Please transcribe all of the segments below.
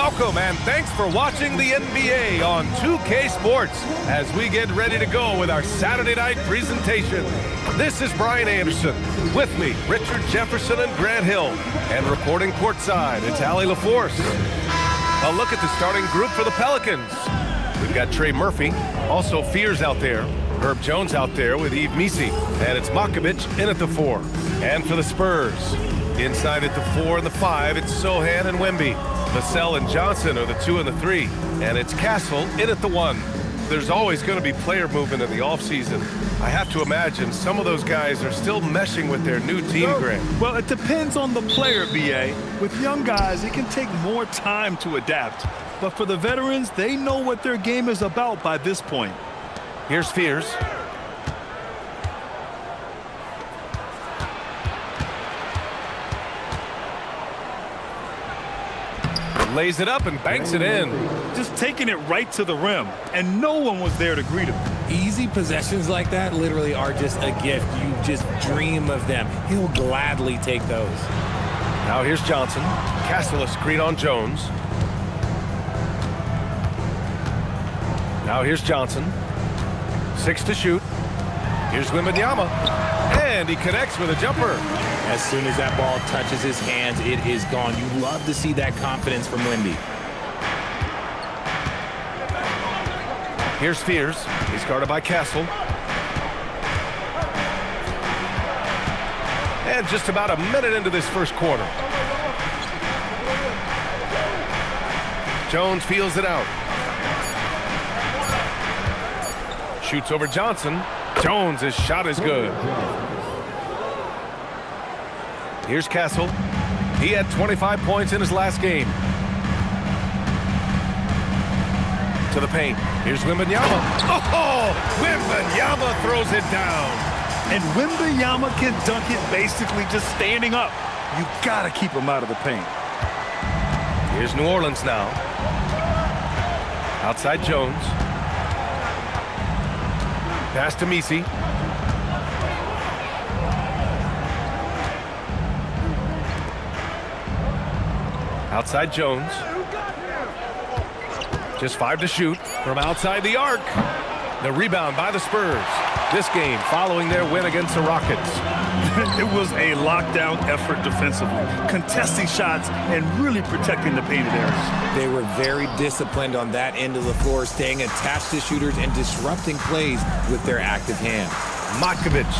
Welcome and thanks for watching the NBA on 2K Sports as we get ready to go with our Saturday night presentation. This is Brian Anderson. With me, Richard Jefferson and Grant Hill. And reporting courtside, it's Allie LaForce. A look at the starting group for the Pelicans. We've got Trey Murphy, also Fears out there. Herb Jones out there with Yves Missi. And it's Makovic in at the 4. And for the Spurs, inside at the 4 and the 5, it's Sohan and Wemby. Vassell and Johnson are the 2 and the 3. And it's Castle in at the 1. There's always going to be player movement in the offseason. I have to imagine some of those guys are still meshing with their new team, Grant. Well, it depends on the player, B.A. With young guys, it can take more time to adapt. But for the veterans, they know what their game is about by this point. Here's Fears. Lays it up and banks it in. Just taking it right to the rim, and no one was there to greet him. Easy possessions like that literally are just a gift. You just dream of them. He'll gladly take those. Now here's Johnson. Castle a screen on Jones. Now here's Johnson. 6 to shoot. Here's Wembanyama. And he connects with a jumper. As soon as that ball touches his hands, it is gone. You love to see that confidence from Wemby. Here's Fears. He's guarded by Castle. And just about a minute into this first quarter. Jones feels it out. Shoots over Johnson. Jones' shot is good. Here's Castle. He had 25 points in his last game. To the paint. Here's Wembanyama. Oh! Wembanyama throws it down. And Wembanyama can dunk it basically just standing up. You gotta keep him out of the paint. Here's New Orleans now. Outside Jones. Pass to Missi. Outside Jones. Just 5 to shoot from outside the arc. The rebound by the Spurs. This game following their win against the Rockets. It was a lockdown effort defensively, contesting shots and really protecting the painted areas. They were very disciplined on that end of the floor, staying attached to shooters and disrupting plays with their active hands. Makovic.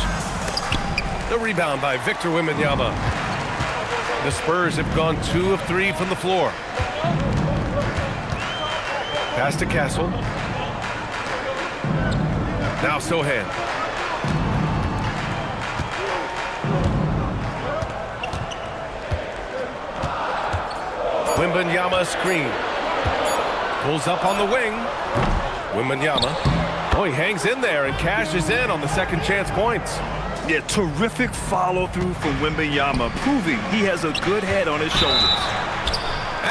The rebound by Victor Wembanyama. The Spurs have gone 2 of 3 from the floor. Pass to Castle. Now Sohan. Wembanyama screen. Pulls up on the wing. Wembanyama. Oh, he hangs in there and cashes in on the second chance points. Yeah, terrific follow-through from Wembanyama, proving he has a good head on his shoulders.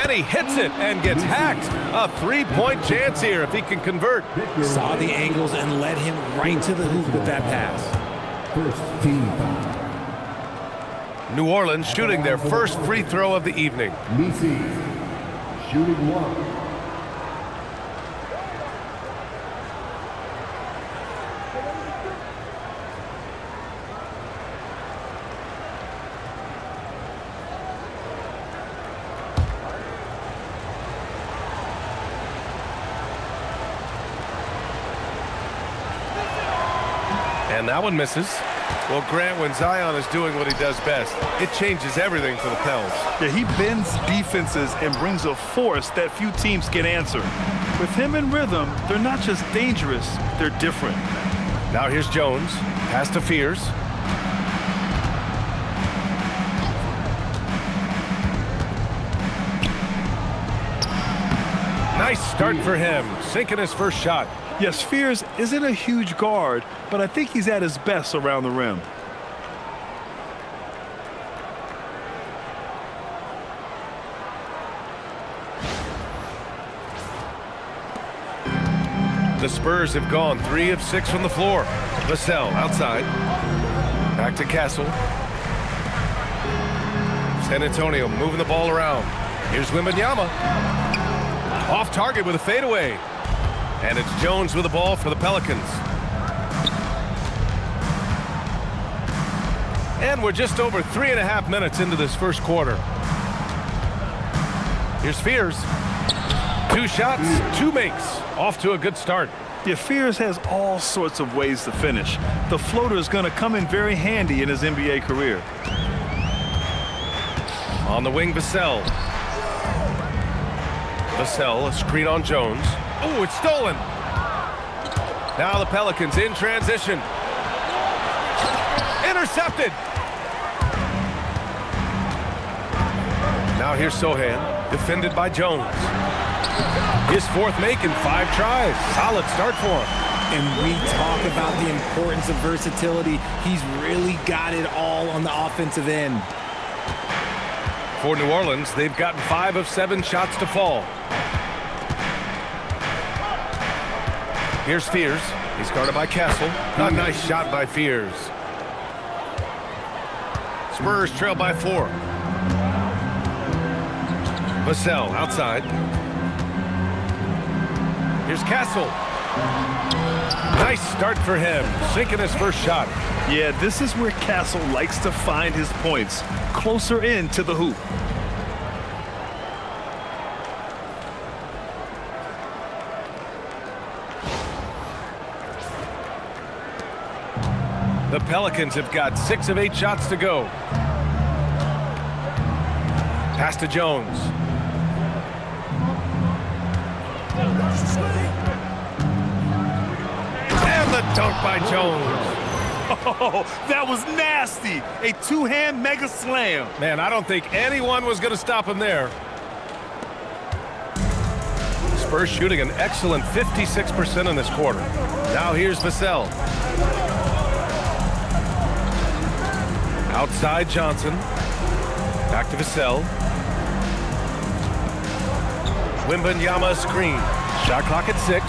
And he hits it and gets hacked. A 3-point chance here if he can convert. Saw the angles and led him right to the hoop with that pass. First team foul. New Orleans shooting their first free throw of the evening. Missi, shooting 1. And that one misses. Well, Grant, when Zion is doing what he does best, it changes everything for the Pels. Yeah, he bends defenses and brings a force that few teams can answer. With him in rhythm, they're not just dangerous, they're different. Now here's Jones. Pass to Fears. Nice start for him, sinking his first shot. Yes, Fears isn't a huge guard, but I think he's at his best around the rim. The Spurs have gone 3 of 6 from the floor. Vassell outside. Back to Castle. San Antonio moving the ball around. Here's Wembanyama. Off target with a fadeaway. And it's Jones with the ball for the Pelicans. And we're just over 3.5 minutes into this first quarter. Here's Fears. 2 shots, 2 makes. Off to a good start. Yeah, Fears has all sorts of ways to finish. The floater is going to come in very handy in his NBA career. On the wing, Vassell. Vassell, a screen on Jones. Oh, it's stolen. Now the Pelicans in transition. Intercepted. Now here's Sohan, defended by Jones. His 4th make in 5 tries. Solid start for him. And we talk about the importance of versatility. He's really got it all on the offensive end. For New Orleans, they've gotten 5 of 7 shots to fall. Here's Fears. He's guarded by Castle. A nice shot by Fears. Spurs trail by 4. Vassell outside. Here's Castle. Nice start for him, sinking his first shot. Yeah, this is where Castle likes to find his points, closer in to the hoop. The Pelicans have got 6 of 8 shots to go. Pass to Jones. And the dunk by Jones. Oh, that was nasty. A 2-hand mega slam. Man, I don't think anyone was going to stop him there. Spurs shooting an excellent 56% in this quarter. Now here's Vassell. Outside Johnson. Back to Vassell. Wembanyama screen. Shot clock at 6.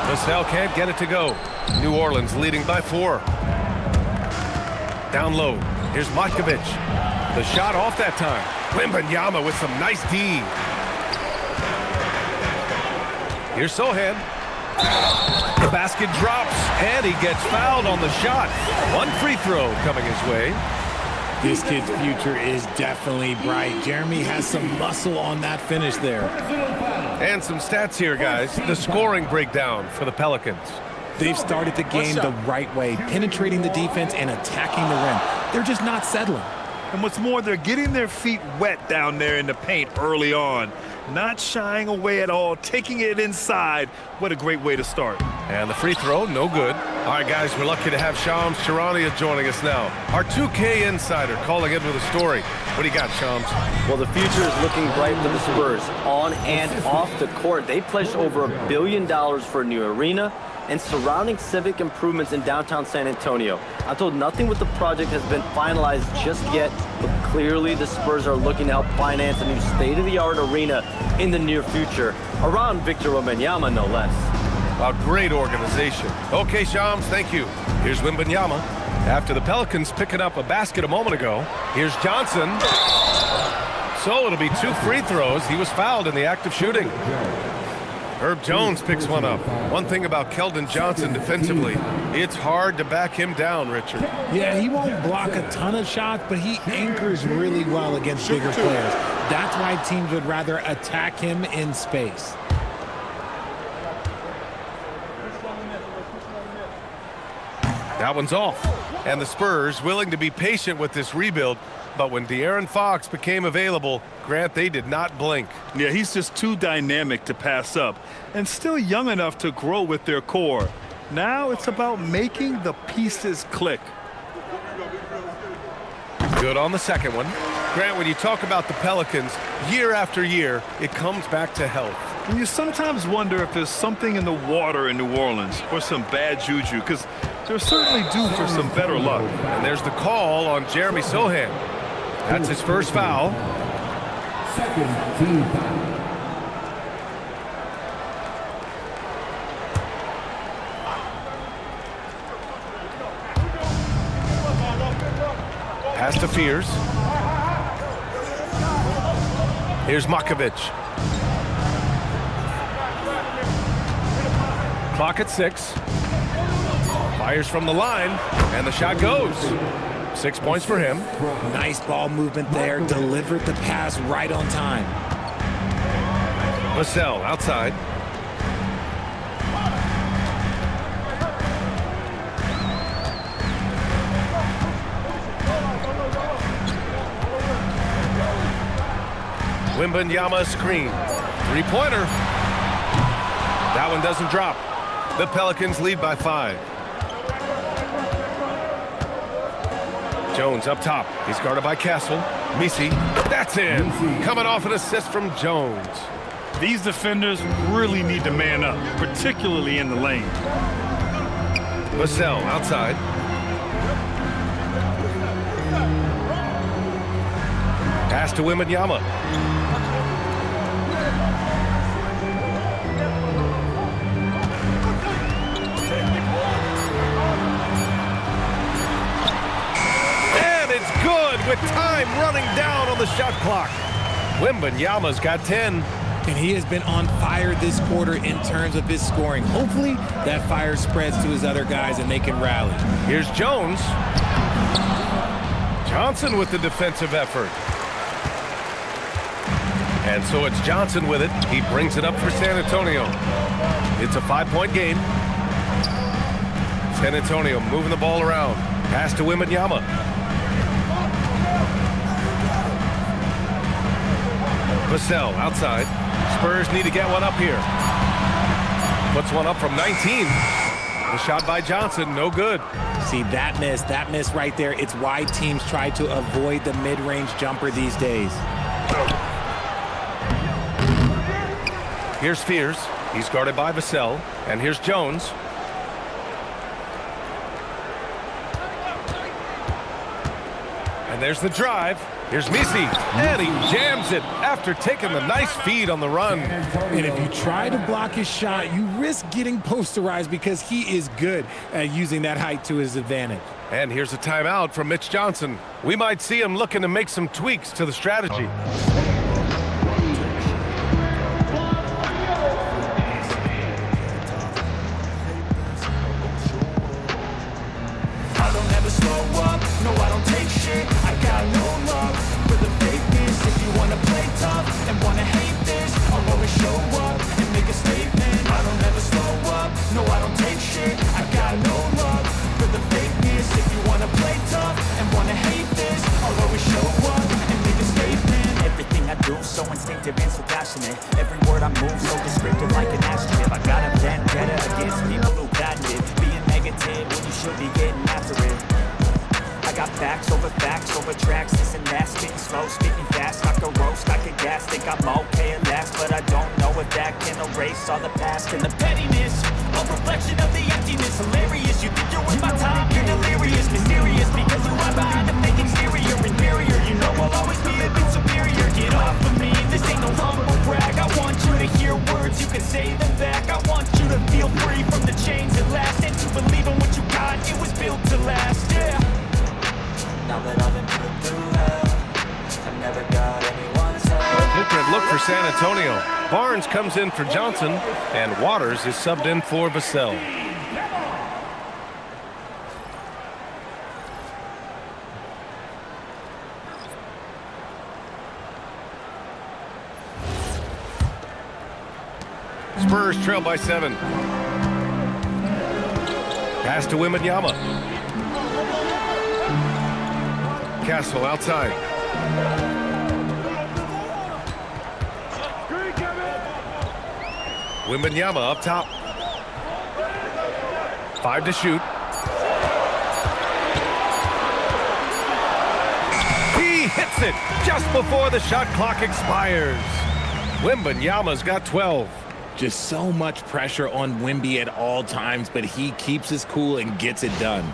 Vassell can't get it to go. New Orleans leading by 4. Down low. Here's Matkovic. The shot off that time. Wembanyama with some nice D. Here's Sohan. The basket drops, and he gets fouled on the shot. 1 free throw coming his way. This kid's future is definitely bright. Jeremy has some muscle on that finish there. And some stats here, guys. The scoring breakdown for the Pelicans. They've started the game the right way, penetrating the defense and attacking the rim. They're just not settling. And what's more, they're getting their feet wet down there in the paint early on. Not shying away at all, taking it inside. What a great way to start. And the free throw, no good. All right, guys, we're lucky to have Shams Charania joining us now. Our 2K insider calling in with a story. What do you got, Shams? Well, the future is looking bright for the Spurs. On and off the court, they pledged over $1 billion for a new arena and surrounding civic improvements in downtown San Antonio. I'm told nothing with the project has been finalized just yet, but clearly the Spurs are looking to help finance a new state-of-the-art arena in the near future, around Victor Wembanyama, no less. A great organization. Okay, Shams, thank you. Here's Wembanyama. After the Pelicans picking up a basket a moment ago, here's Johnson. So it'll be 2 free throws. He was fouled in the act of shooting. Herb Jones picks one up. One thing about Keldon Johnson defensively, it's hard to back him down, Richard. Yeah, he won't block a ton of shots, but he anchors really well against bigger players. That's why teams would rather attack him in space. That one's off. And the Spurs willing to be patient with this rebuild, but when De'Aaron Fox became available, Grant, they did not blink. Yeah, he's just too dynamic to pass up and still young enough to grow with their core. Now it's about making the pieces click. Good on the second one. Grant, when you talk about the Pelicans, year after year, it comes back to health. And you sometimes wonder if there's something in the water in New Orleans or some bad juju, because they're certainly due for some better luck. And there's the call on Jeremy Sohan. That's his first foul. Second team foul. Pass to Fears. Here's Matkovic. Clock at 6. Fires from the line, and the shot goes. 6 points for him. Nice ball movement there. Delivered the pass right on time. Vassell outside. Wembanyama screen. Three-pointer. That one doesn't drop. The Pelicans lead by 5. Jones up top. He's guarded by Castle. Misi. That's in. Coming off an assist from Jones. These defenders really need to man up, particularly in the lane. Vassell outside. Pass to Wembanyama. With time running down on the shot clock. Wembanyama's got 10. And he has been on fire this quarter in terms of his scoring. Hopefully that fire spreads to his other guys and they can rally. Here's Jones. Johnson with the defensive effort. And so it's Johnson with it. He brings it up for San Antonio. It's a 5-point game. San Antonio moving the ball around. Pass to Wembanyama. Vassell outside. Spurs need to get one up here. Puts one up from 19. The shot by Johnson, no good. See, that miss right there. It's why teams try to avoid the mid-range jumper these days. Here's Fears. He's guarded by Vassell. And here's Jones. And there's the drive. Here's Misi, and he jams it after taking the nice feed on the run. And if you try to block his shot, you risk getting posterized because he is good at using that height to his advantage. And here's a timeout from Mitch Johnson. We might see him looking to make some tweaks to the strategy. I don't ever slow up, no I don't take shit. I got no love for the fakeness. If you wanna play tough and wanna hate this, I'll always show up and make a statement. I don't ever slow up, no I don't take shit. I got no love for the fakeness. If you wanna play tough and wanna hate this, I'll always show up and make a statement. Everything I do so instinctive and so passionate. Every word I move so descriptive like an adjective. I got a vendetta against people who patented being negative when you should be getting after it. I got facts over tracks, this and that, spitting slow, spitting fast, I can roast, I can gas, think I'm okay at last, but I don't know if that can erase all the past and the pettiness, a reflection of the emptiness, hilarious, you think you're with my time, you're delirious, mysterious, because you are behind a fake exterior, inferior, you know I'll always be a bit superior, get off of me, this ain't no humble brag, I want you to hear words, you can say them back, I want you to feel free from the chains at last, and to believe in what you got, it was built to last, yeah. Now that I've been put through hell, I've never got anyone's help. Different look for San Antonio. Barnes comes in for Johnson, and Waters is subbed in for Vassell. Spurs trail by 7. Pass to Wembanyama. Castle outside. Wembanyama up top. 5 to shoot. He hits it just before the shot clock expires. Wembanyama's got 12. Just so much pressure on Wemby at all times, but he keeps his cool and gets it done.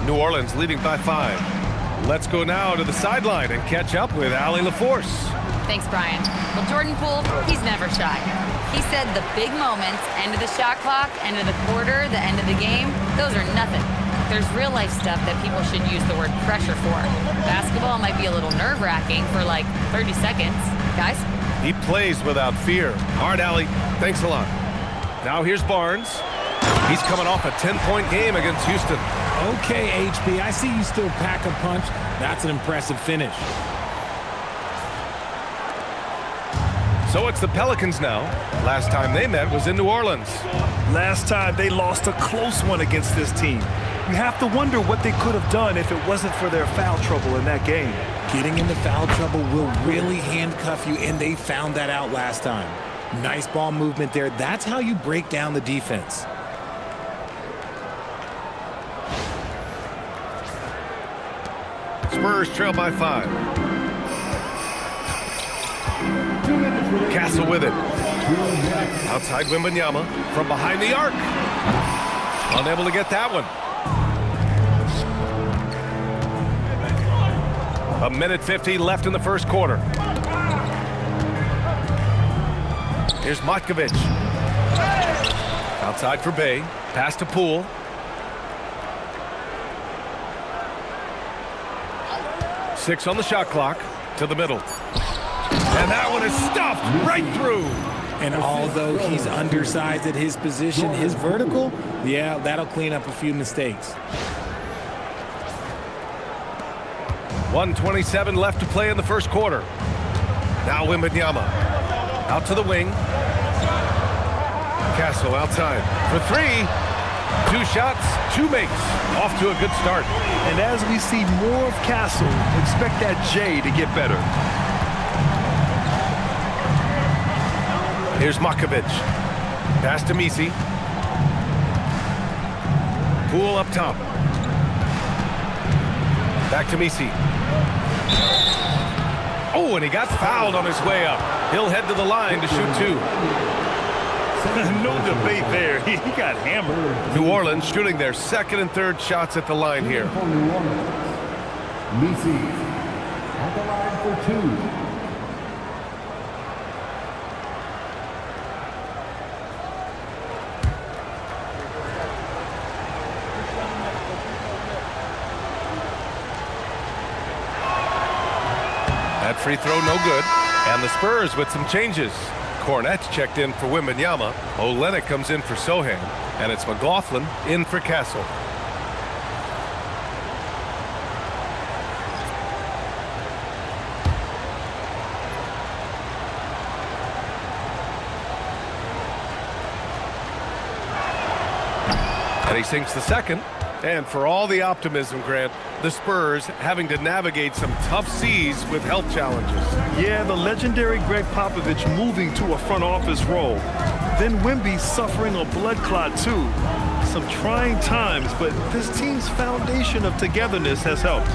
New Orleans leading by 5. Let's go now to the sideline and catch up with Allie LaForce. Thanks, Brian. Well, Jordan Poole, he's never shy. He said the big moments, end of the shot clock, end of the quarter, the end of the game, those are nothing. There's real-life stuff that people should use the word pressure for. Basketball might be a little nerve-wracking for like 30 seconds. Guys, He plays without fear. All right, Allie, thanks a lot. Now here's Barnes. He's coming off a 10-point game against Houston. Okay, HB, I see you still pack a punch. That's an impressive finish. So it's the Pelicans now. Last time they met was in New Orleans. Last time they lost a close one against this team. You have to wonder what they could have done if it wasn't for their foul trouble in that game. Getting into foul trouble will really handcuff you, and they found that out last time. Nice ball movement there. That's how you break down the defense. Spurs trail by 5. Castle with it. Outside Wembanyama from behind the arc. Unable to get that one. A minute 50 left in the first quarter. Here's Matkovic. Outside for Bey. Pass to Poole. Six on the shot clock. To the middle. And that one is stuffed right through. And although he's undersized at his position, his vertical, yeah, that'll clean up a few mistakes. 1:27 left to play in the first quarter. Now Wembanyama. Out to the wing. Castle outside for 3. 2 shots, 2 makes. Off to a good start. And as we see more of Castle, expect that J to get better. Here's Matkovic. Pass to Misi. Poole up top. Back to Misi. Oh, and he got fouled on his way up. He'll head to the line to shoot 2. No debate there. He got hammered. New Orleans shooting their second and third shots at the line here. Misi at the line for 2. That free throw no good. And the Spurs with some changes. Cornette's checked in for Wembanyama. Olynyk comes in for Sohan. And it's McLaughlin in for Castle. And he sinks the second. And for all the optimism, Grant, the Spurs having to navigate some tough seas with health challenges. Yeah, the legendary Greg Popovich moving to a front office role. Then Wemby suffering a blood clot too. Some trying times, but this team's foundation of togetherness has helped.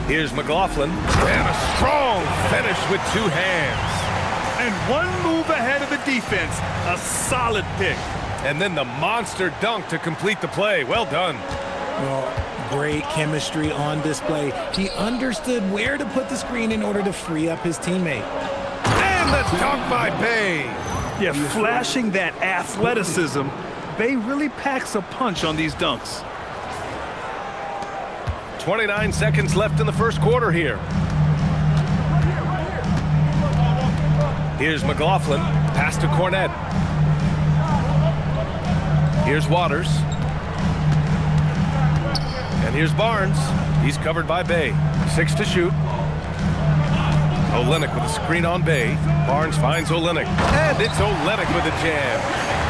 Here's McLaughlin, and a strong finish with 2 hands. And one move ahead of the defense, a solid pick. And then the monster dunk to complete the play. Well done. Well, great chemistry on display. He understood where to put the screen in order to free up his teammate. And the dunk by Bey. Yeah, flashing that athleticism, Bey really packs a punch on these dunks. 29 seconds left in the first quarter here. Here's McLaughlin. Pass to Cornette. Here's Waters. And here's Barnes. He's covered by Bey. 6 to shoot. Olynyk with a screen on Bey. Barnes finds Olynyk. And it's Olynyk with a jam.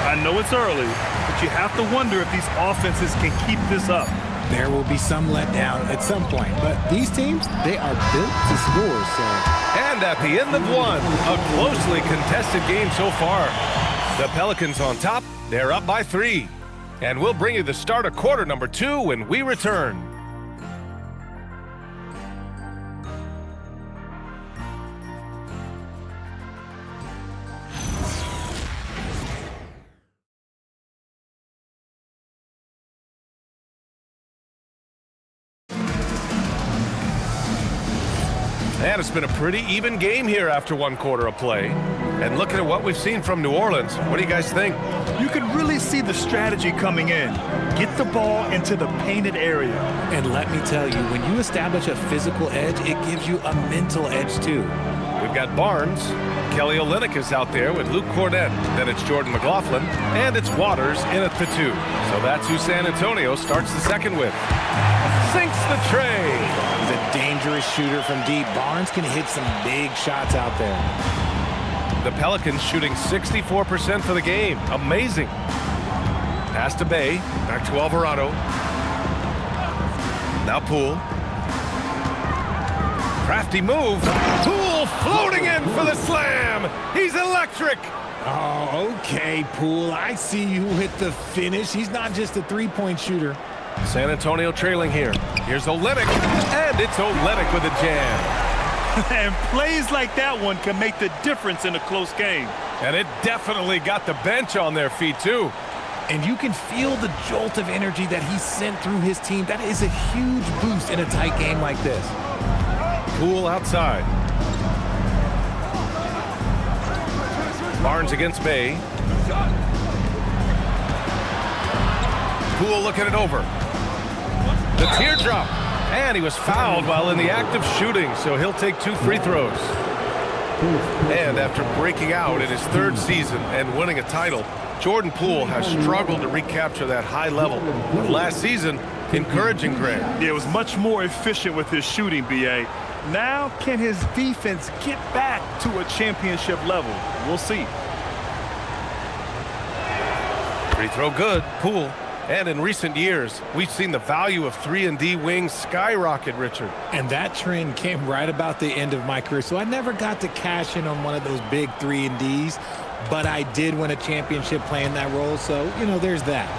I know it's early, but you have to wonder if these offenses can keep this up. There will be some letdown at some point, but these teams, they are built to score, so. And at the end of one, a closely contested game so far. The Pelicans on top, they're up by 3. And we'll bring you the start of quarter number 2 when we return. And it's been a pretty even game here after 1 quarter of play. And looking at what we've seen from New Orleans, what do you guys think? You can really see the strategy coming in. Get the ball into the painted area. And let me tell you, when you establish a physical edge, it gives you a mental edge too. We've got Barnes. Kelly Olynyk is out there with Luke Cornett. Then it's Jordan McLaughlin. And it's Waters in at the 2. So that's who San Antonio starts the second with. Sinks the tray. He's a dangerous shooter from deep. Barnes can hit some big shots out there. The Pelicans shooting 64% for the game. Amazing. Pass to Bey. Back to Alvarado. Now Poole. Crafty move. Poole floating in for the slam. He's electric. Oh, okay, Poole. I see you hit the finish. He's not just a three-point shooter. San Antonio trailing here. Here's Olynyk. And it's Olynyk with a jam. And plays like that one can make the difference in a close game. And it definitely got the bench on their feet, too. And you can feel the jolt of energy that he sent through his team. That is a huge boost in a tight game like this. Poole outside. Barnes against Bey. Poole looking it over. The teardrop. And he was fouled while in the act of shooting, so he'll take 2 free throws. And after breaking out in his 3rd season and winning a title, Jordan Poole has struggled to recapture that high level. But last season, encouraging, Greg. Yeah, it was much more efficient with his shooting, B.A. Now, can his defense get back to a championship level? We'll see. Free throw good, Poole. And in recent years, we've seen the value of 3-and-D wings skyrocket, Richard. And that trend came right about the end of my career. So I never got to cash in on one of those big 3-and-Ds, but I did win a championship playing that role. So, you know, there's that.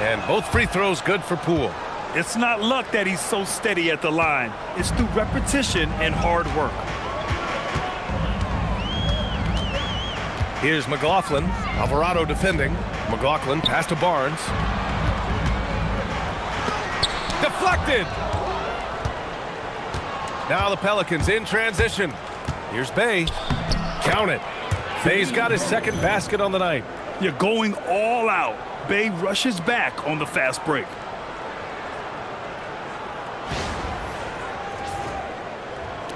And both free throws good for Poole. It's not luck that he's so steady at the line. It's through repetition and hard work. Here's McLaughlin. Alvarado defending. McLaughlin pass to Barnes. Deflected. Now the Pelicans in transition. Here's Bey. Count it. Bey's got his 2nd basket on the night. You're going all out. Bey rushes back on the fast break.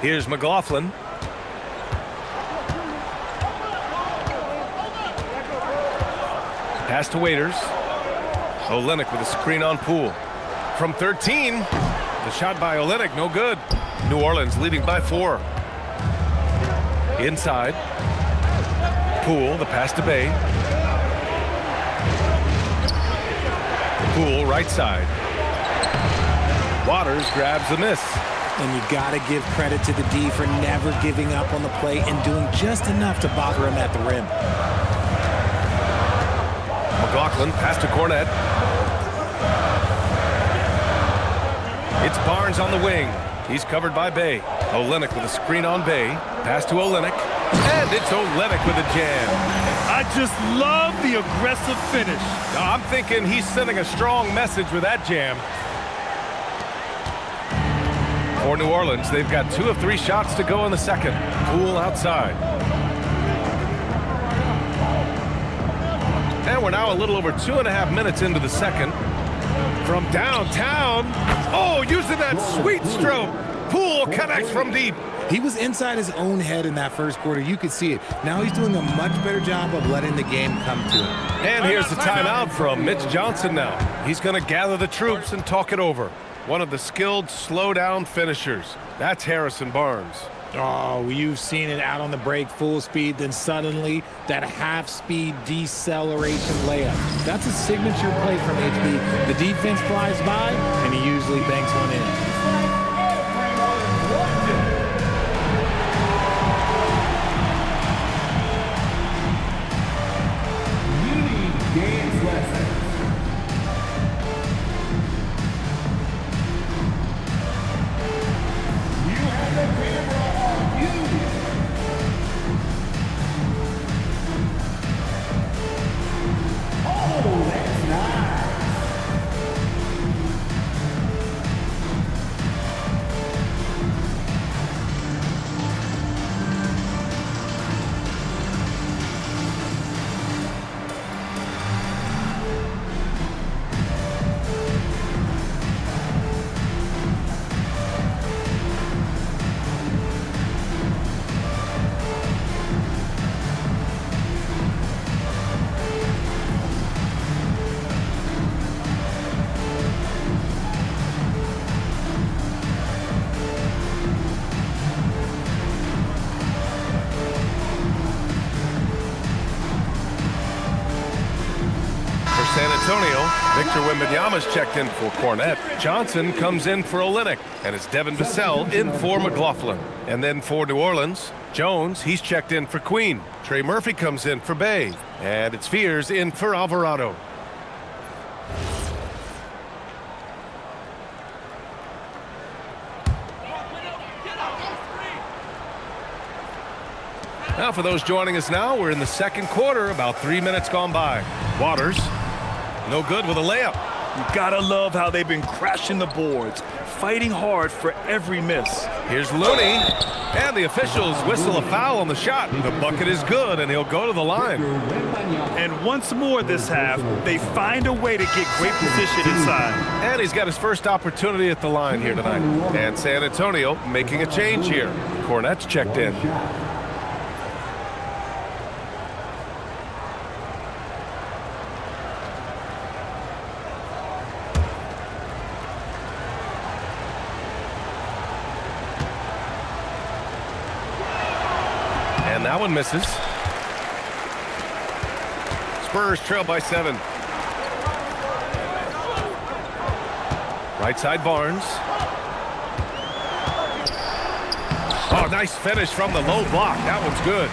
Here's McLaughlin. Pass to Waiters. Olynyk with a screen on Poole. From 13, the shot by Olynyk, no good. New Orleans leading by 4. Inside. Poole, the pass to Bey. Poole, right side. Waters grabs the miss. And you got to give credit to the D for never giving up on the play and doing just enough to bother him at the rim. McLaughlin, pass to Cornett. It's Barnes on the wing. He's covered by Bey. Olynyk with a screen on Bey. Pass to Olynyk. And it's Olynyk with a jam. I just love the aggressive finish. Now, I'm thinking he's sending a strong message with that jam. For New Orleans, they've got 2 of 3 shots to go in the second. Poole outside. And we're now a little over 2.5 minutes into the second. From downtown. Oh, using that sweet stroke. Poole connects from deep. He was inside his own head in that first quarter. You could see it. Now he's doing a much better job of letting the game come to him. And here's the timeout from Mitch Johnson now. He's going to gather the troops and talk it over. One of the skilled slow-down finishers. That's Harrison Barnes. Oh, you've seen it out on the break, full speed, then suddenly that half-speed deceleration layup. That's a signature play from HB. The defense flies by, and he usually banks one in. Games lessons. You have the camera on you. Oh, that's nice. Wembanyama's checked in for Cornette. Johnson comes in for Olynyk. And it's Devin Vassell in for McLaughlin. And then for New Orleans, Jones, he's checked in for Queen. Trey Murphy comes in for Bey. And it's Fears in for Alvarado. Now for those joining us now, we're in the second quarter, about 3 minutes gone by. Waters, no good with a layup. You gotta love how they've been crashing the boards, fighting hard for every miss. Here's Looney, and the officials whistle a foul on the shot. The bucket is good, and he'll go to the line. And once more this half, they find a way to get great position inside. And he's got his first opportunity at the line here tonight. And San Antonio making a change here. Cornette's checked in. And that one misses. Spurs trail by 7. Right side Barnes. Oh, nice finish from the low block. That one's good.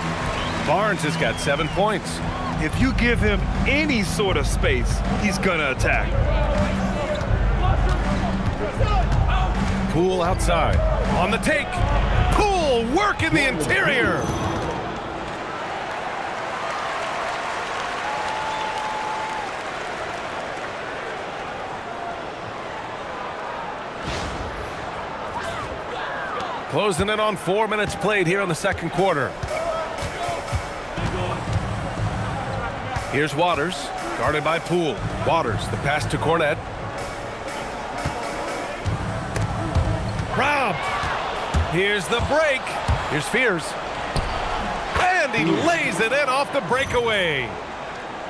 Barnes has got 7 points. If you give him any sort of space, he's gonna attack. Poole outside. On the take. Poole work in the interior. Closing in on 4 minutes played here in the second quarter. Here's Waters, guarded by Poole. Waters, the pass to Cornette. Rob. Here's the break. Here's Fears. And he lays it in off the breakaway.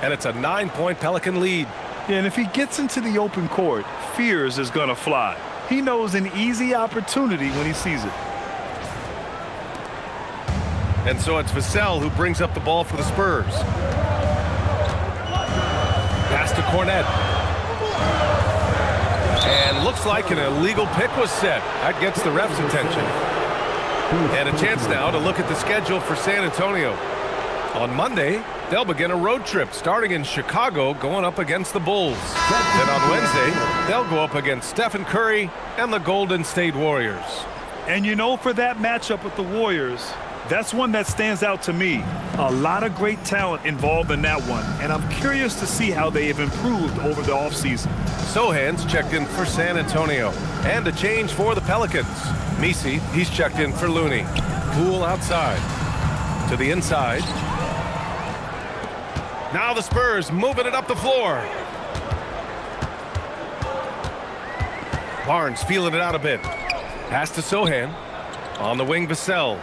And it's a 9-point Pelican lead. Yeah, and if he gets into the open court, Fears is gonna fly. He knows an easy opportunity when he sees it. And so it's Vassell who brings up the ball for the Spurs. Pass to Cornette. And looks like an illegal pick was set. That gets the ref's attention. And a chance now to look at the schedule for San Antonio. On Monday, they'll begin a road trip starting in Chicago, going up against the Bulls. Then on Wednesday, they'll go up against Stephen Curry and the Golden State Warriors. And you know, for that matchup with the Warriors, that's one that stands out to me. A lot of great talent involved in that one, and I'm curious to see how they have improved over the offseason. Sohan's checked in for San Antonio. And a change for the Pelicans. Messi, he's checked in for Looney. Poole outside. To the inside. Now the Spurs moving it up the floor. Barnes feeling it out a bit. Pass to Sohan. On the wing, Vassell.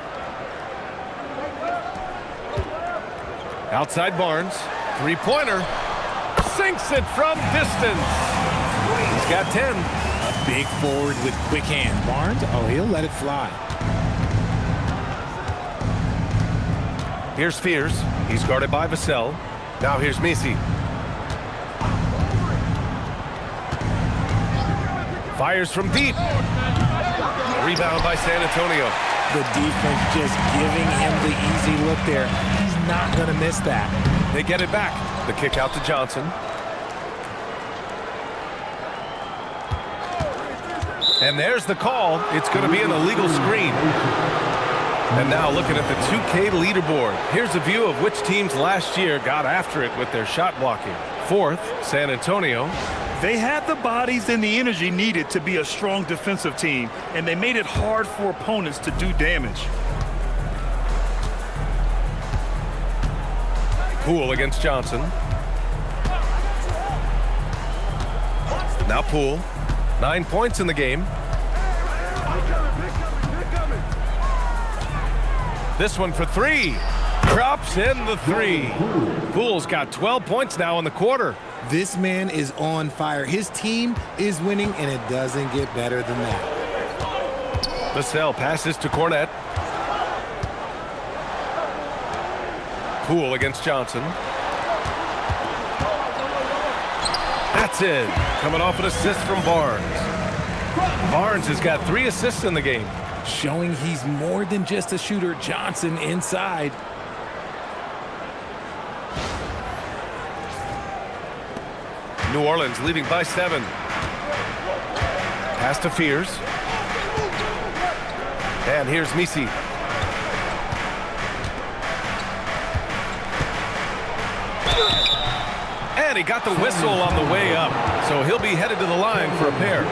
Outside Barnes. Three-pointer. Sinks it from distance. He's got 10. A big forward with quick hand. Barnes, oh, he'll let it fly. Here's Fears. He's guarded by Vassell. Now here's Messi. Fires from deep. Rebound by San Antonio. The defense just giving him the easy look there. He's not going to miss that. They get it back. The kick out to Johnson. And there's the call. It's going to be an illegal screen. And now looking at the 2K leaderboard. Here's a view of which teams last year got after it with their shot blocking. Fourth, San Antonio. They had the bodies and the energy needed to be a strong defensive team, and they made it hard for opponents to do damage. Poole against Johnson. Now Poole. 9 points in the game. This one for three. Drops in the three. Poole's got 12 points now in the quarter. This man is on fire. His team is winning, and it doesn't get better than that. Vassell passes to Cornette. Poole against Johnson. That's it. Coming off an assist from Barnes. Barnes has got 3 assists in the game. Showing he's more than just a shooter. Johnson inside. New Orleans leading by 7. Pass to Fears. And here's Misi. And he got the whistle on the way up. So he'll be headed to the line for a pair.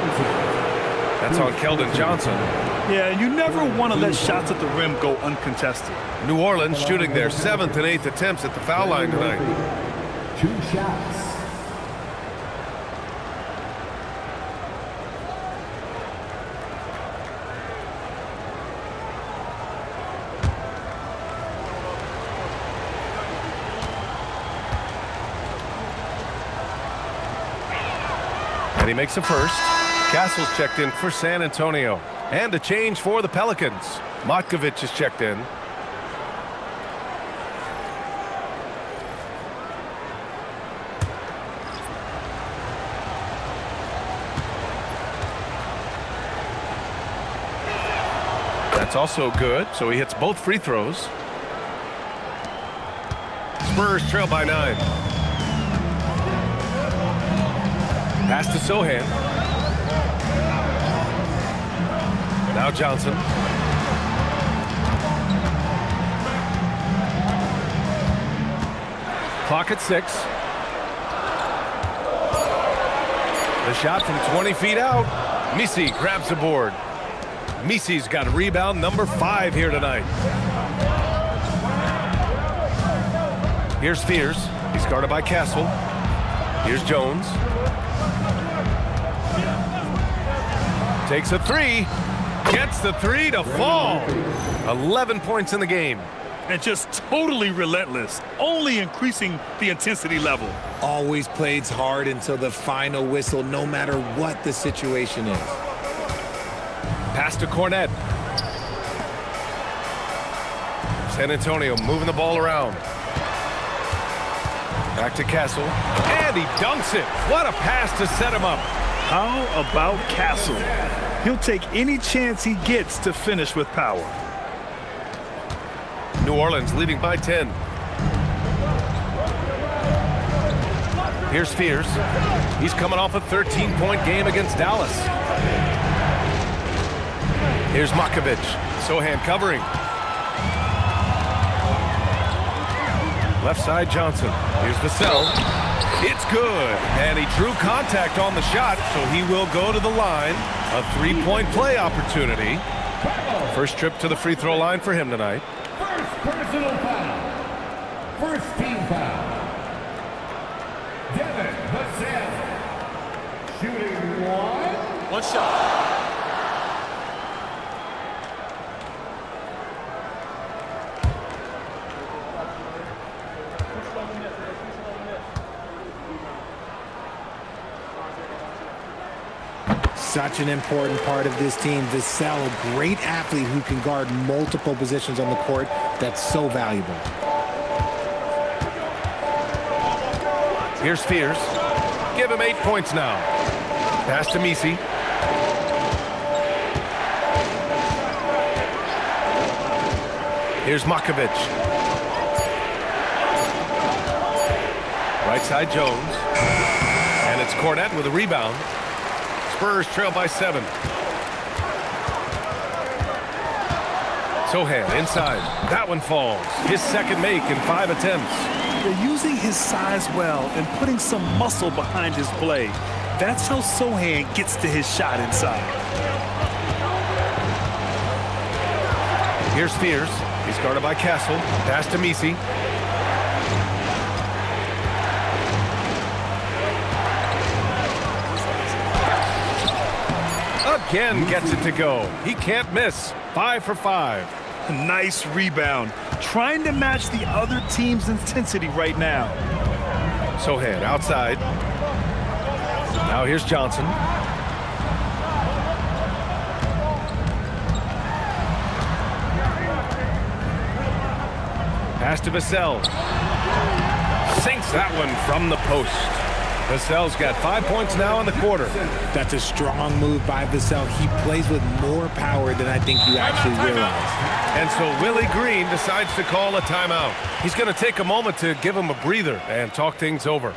That's on Keldon Johnson. Yeah, you never want to let shots at the rim go uncontested. New Orleans shooting their 7th and 8th attempts at the foul line tonight. 2 shots. And he makes a first. Castle's checked in for San Antonio. And a change for the Pelicans. Matkovic is checked in. That's also good, so he hits both free throws. Spurs trail by 9. Pass to Sohan. Now Johnson. Clock at 6. The shot from 20 feet out. Misi grabs the board. Misi's got rebound number 5 here tonight. Here's Fears. He's guarded by Castle. Here's Jones. Takes a 3. Gets the 3 to fall. 11 points in the game. And just totally relentless, only increasing the intensity level. Always plays hard until the final whistle, no matter what the situation is. Pass to Cornette. San Antonio moving the ball around. Back to Castle. And he dunks it. What a pass to set him up. How about Castle? He'll take any chance he gets to finish with power. New Orleans leading by 10. Here's Fears. He's coming off a 13-point game against Dallas. Here's Matkovic. Sohan covering. Left side Johnson. Here's Vassell. It's good. And he drew contact on the shot, so he will go to the line. A 3-point play opportunity. First trip to the free throw line for him tonight. First personal foul. First team foul. Devin Vassell. Shooting 1. One shot. Such an important part of this team. Vassell, a great athlete who can guard multiple positions on the court. That's so valuable. Here's Fears. Give him 8 points now. Pass to Misi. Here's Matkovic. Right side Jones. And it's Cornette with a rebound. Spurs trail by 7. Sohan inside. That one falls. His second make in 5 attempts. They're using his size well and putting some muscle behind his play. That's how Sohan gets to his shot inside. Here's Fears. He's guarded by Castle. Pass to Misi. Again gets it to go. He can't miss. 5 for 5. Nice rebound. Trying to match the other team's intensity right now. Sohan outside. Now here's Johnson. Pass to Vassell. Sinks that one from the post. Vassell's got 5 points now in the quarter. That's a strong move by Vassell. He plays with more power than I think you actually realize. And so Willie Green decides to call a timeout. He's going to take a moment to give him a breather and talk things over.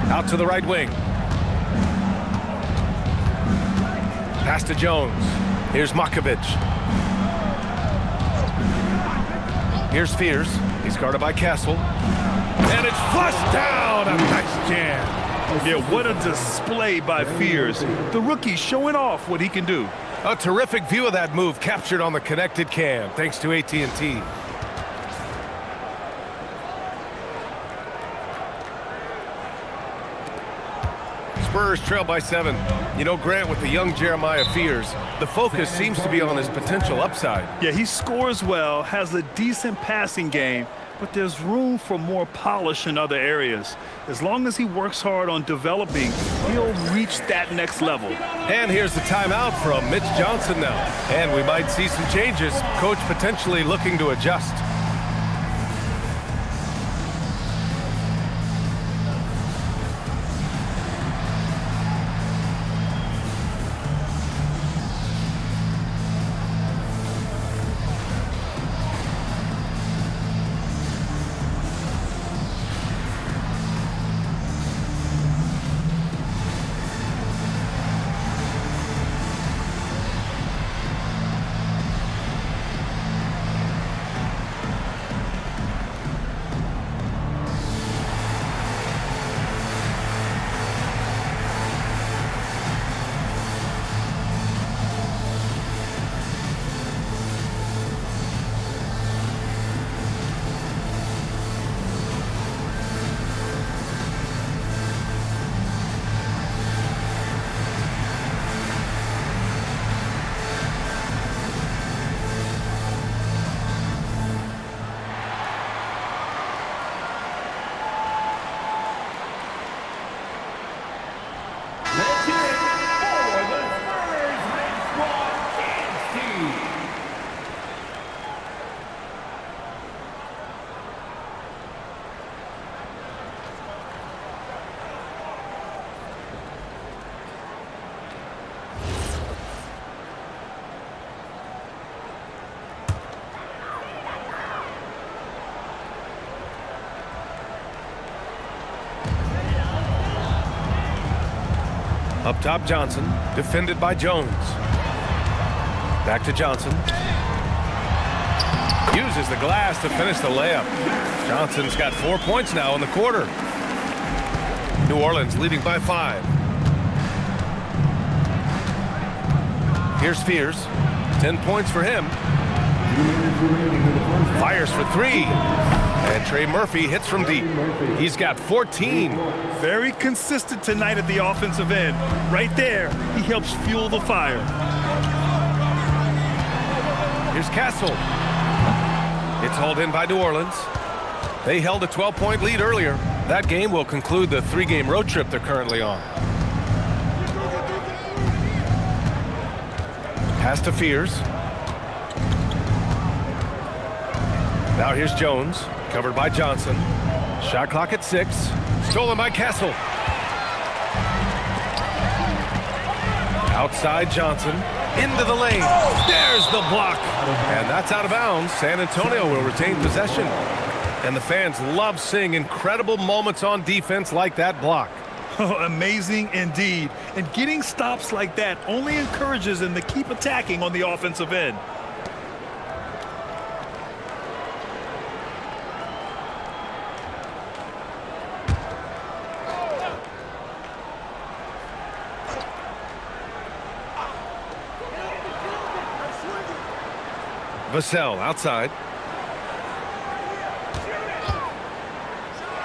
Out to the right wing. Pass to Jones. Here's Makovic. Here's Fears. He's guarded by Castle. And it's flushed down. A nice jam. Yeah, what a display by Fears. The rookie showing off what he can do. A terrific view of that move captured on the connected cam, thanks to AT&T. Spurs trail by 7. You know, Grant, with the young Jeremiah Fears, the focus seems to be on his potential upside. Yeah, he scores well, has a decent passing game, but there's room for more polish in other areas. As long as he works hard on developing, he'll reach that next level. And here's the timeout from Mitch Johnson now. And we might see some changes. Coach potentially looking to adjust. Up top, Johnson, defended by Jones. Back to Johnson. Uses the glass to finish the layup. Johnson's got 4 points now in the quarter. New Orleans leading by 5. Here's Fears. 10 points for him. Fires for 3. And Trey Murphy hits from deep. He's got 14. Very consistent tonight at the offensive end. Right there, he helps fuel the fire. Here's Castle. It's hauled in by New Orleans. They held a 12-point lead earlier. That game will conclude the 3-game road trip they're currently on. Pass to Fears. Now here's Jones, covered by Johnson. Shot clock at 6. Stolen by Castle. Outside Johnson. Into the lane. There's the block. And that's out of bounds. San Antonio will retain possession. And the fans love seeing incredible moments on defense like that block. Amazing indeed. And getting stops like that only encourages them to keep attacking on the offensive end. Vassell outside.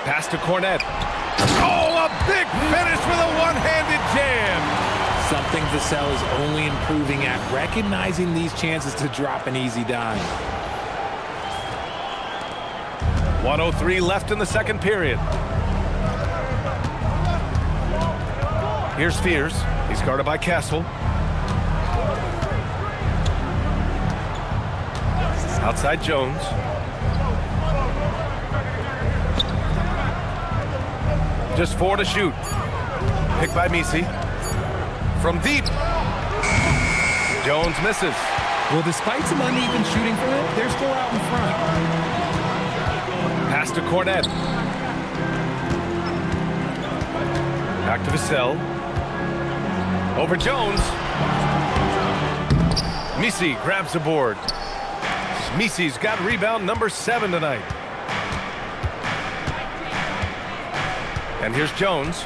Pass to Cornette. Oh, a big finish with a one-handed jam. Something Vassell is only improving at, recognizing these chances to drop an easy dime. 1:03 left in the second period. Here's Fears. He's guarded by Castle. Outside Jones. Just 4 to shoot. Picked by Misi. From deep. Jones misses. Well, despite some uneven shooting for them, they're still out in front. Pass to Cornette. Back to Vassell. Over Jones. Misi grabs the board. Misi's got rebound number 7 tonight. And here's Jones.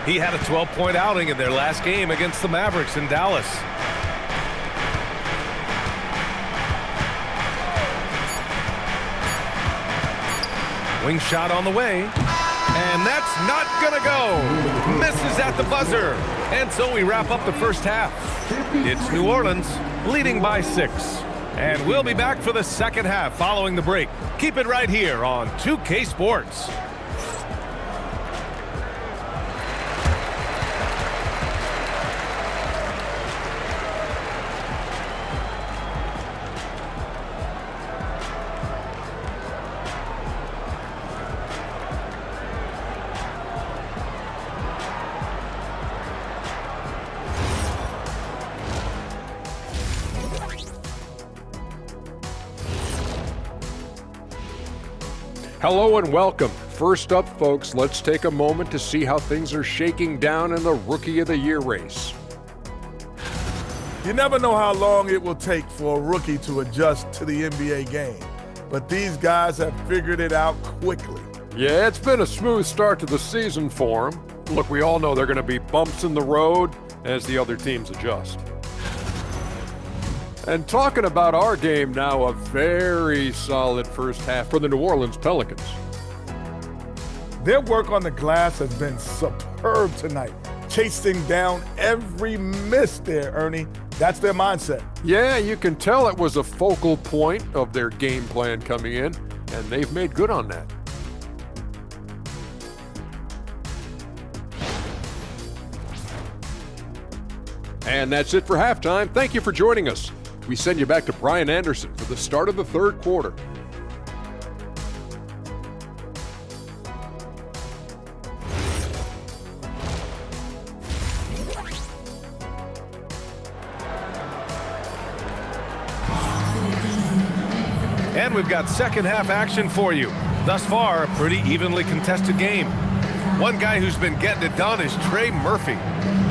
He had a 12-point outing in their last game against the Mavericks in Dallas. Wing shot on the way. And that's not gonna go. Misses at the buzzer. And so we wrap up the first half. It's New Orleans leading by 6. And we'll be back for the second half following the break. Keep it right here on 2K Sports. Hello and welcome. First up, folks, let's take a moment to see how things are shaking down in the Rookie of the Year race. You never know how long it will take for a rookie to adjust to the NBA game, but these guys have figured it out quickly. Yeah, it's been a smooth start to the season for them. Look, we all know there are going to be bumps in the road as the other teams adjust. And talking about our game now, a very solid first half for the New Orleans Pelicans. Their work on the glass has been superb tonight, chasing down every miss there, Ernie. That's their mindset. Yeah, you can tell it was a focal point of their game plan coming in, and they've made good on that. And that's it for halftime. Thank you for joining us. We send you back to Brian Anderson for the start of the third quarter. And we've got second half action for you. Thus far, a pretty evenly contested game. One guy who's been getting it done is Trey Murphy.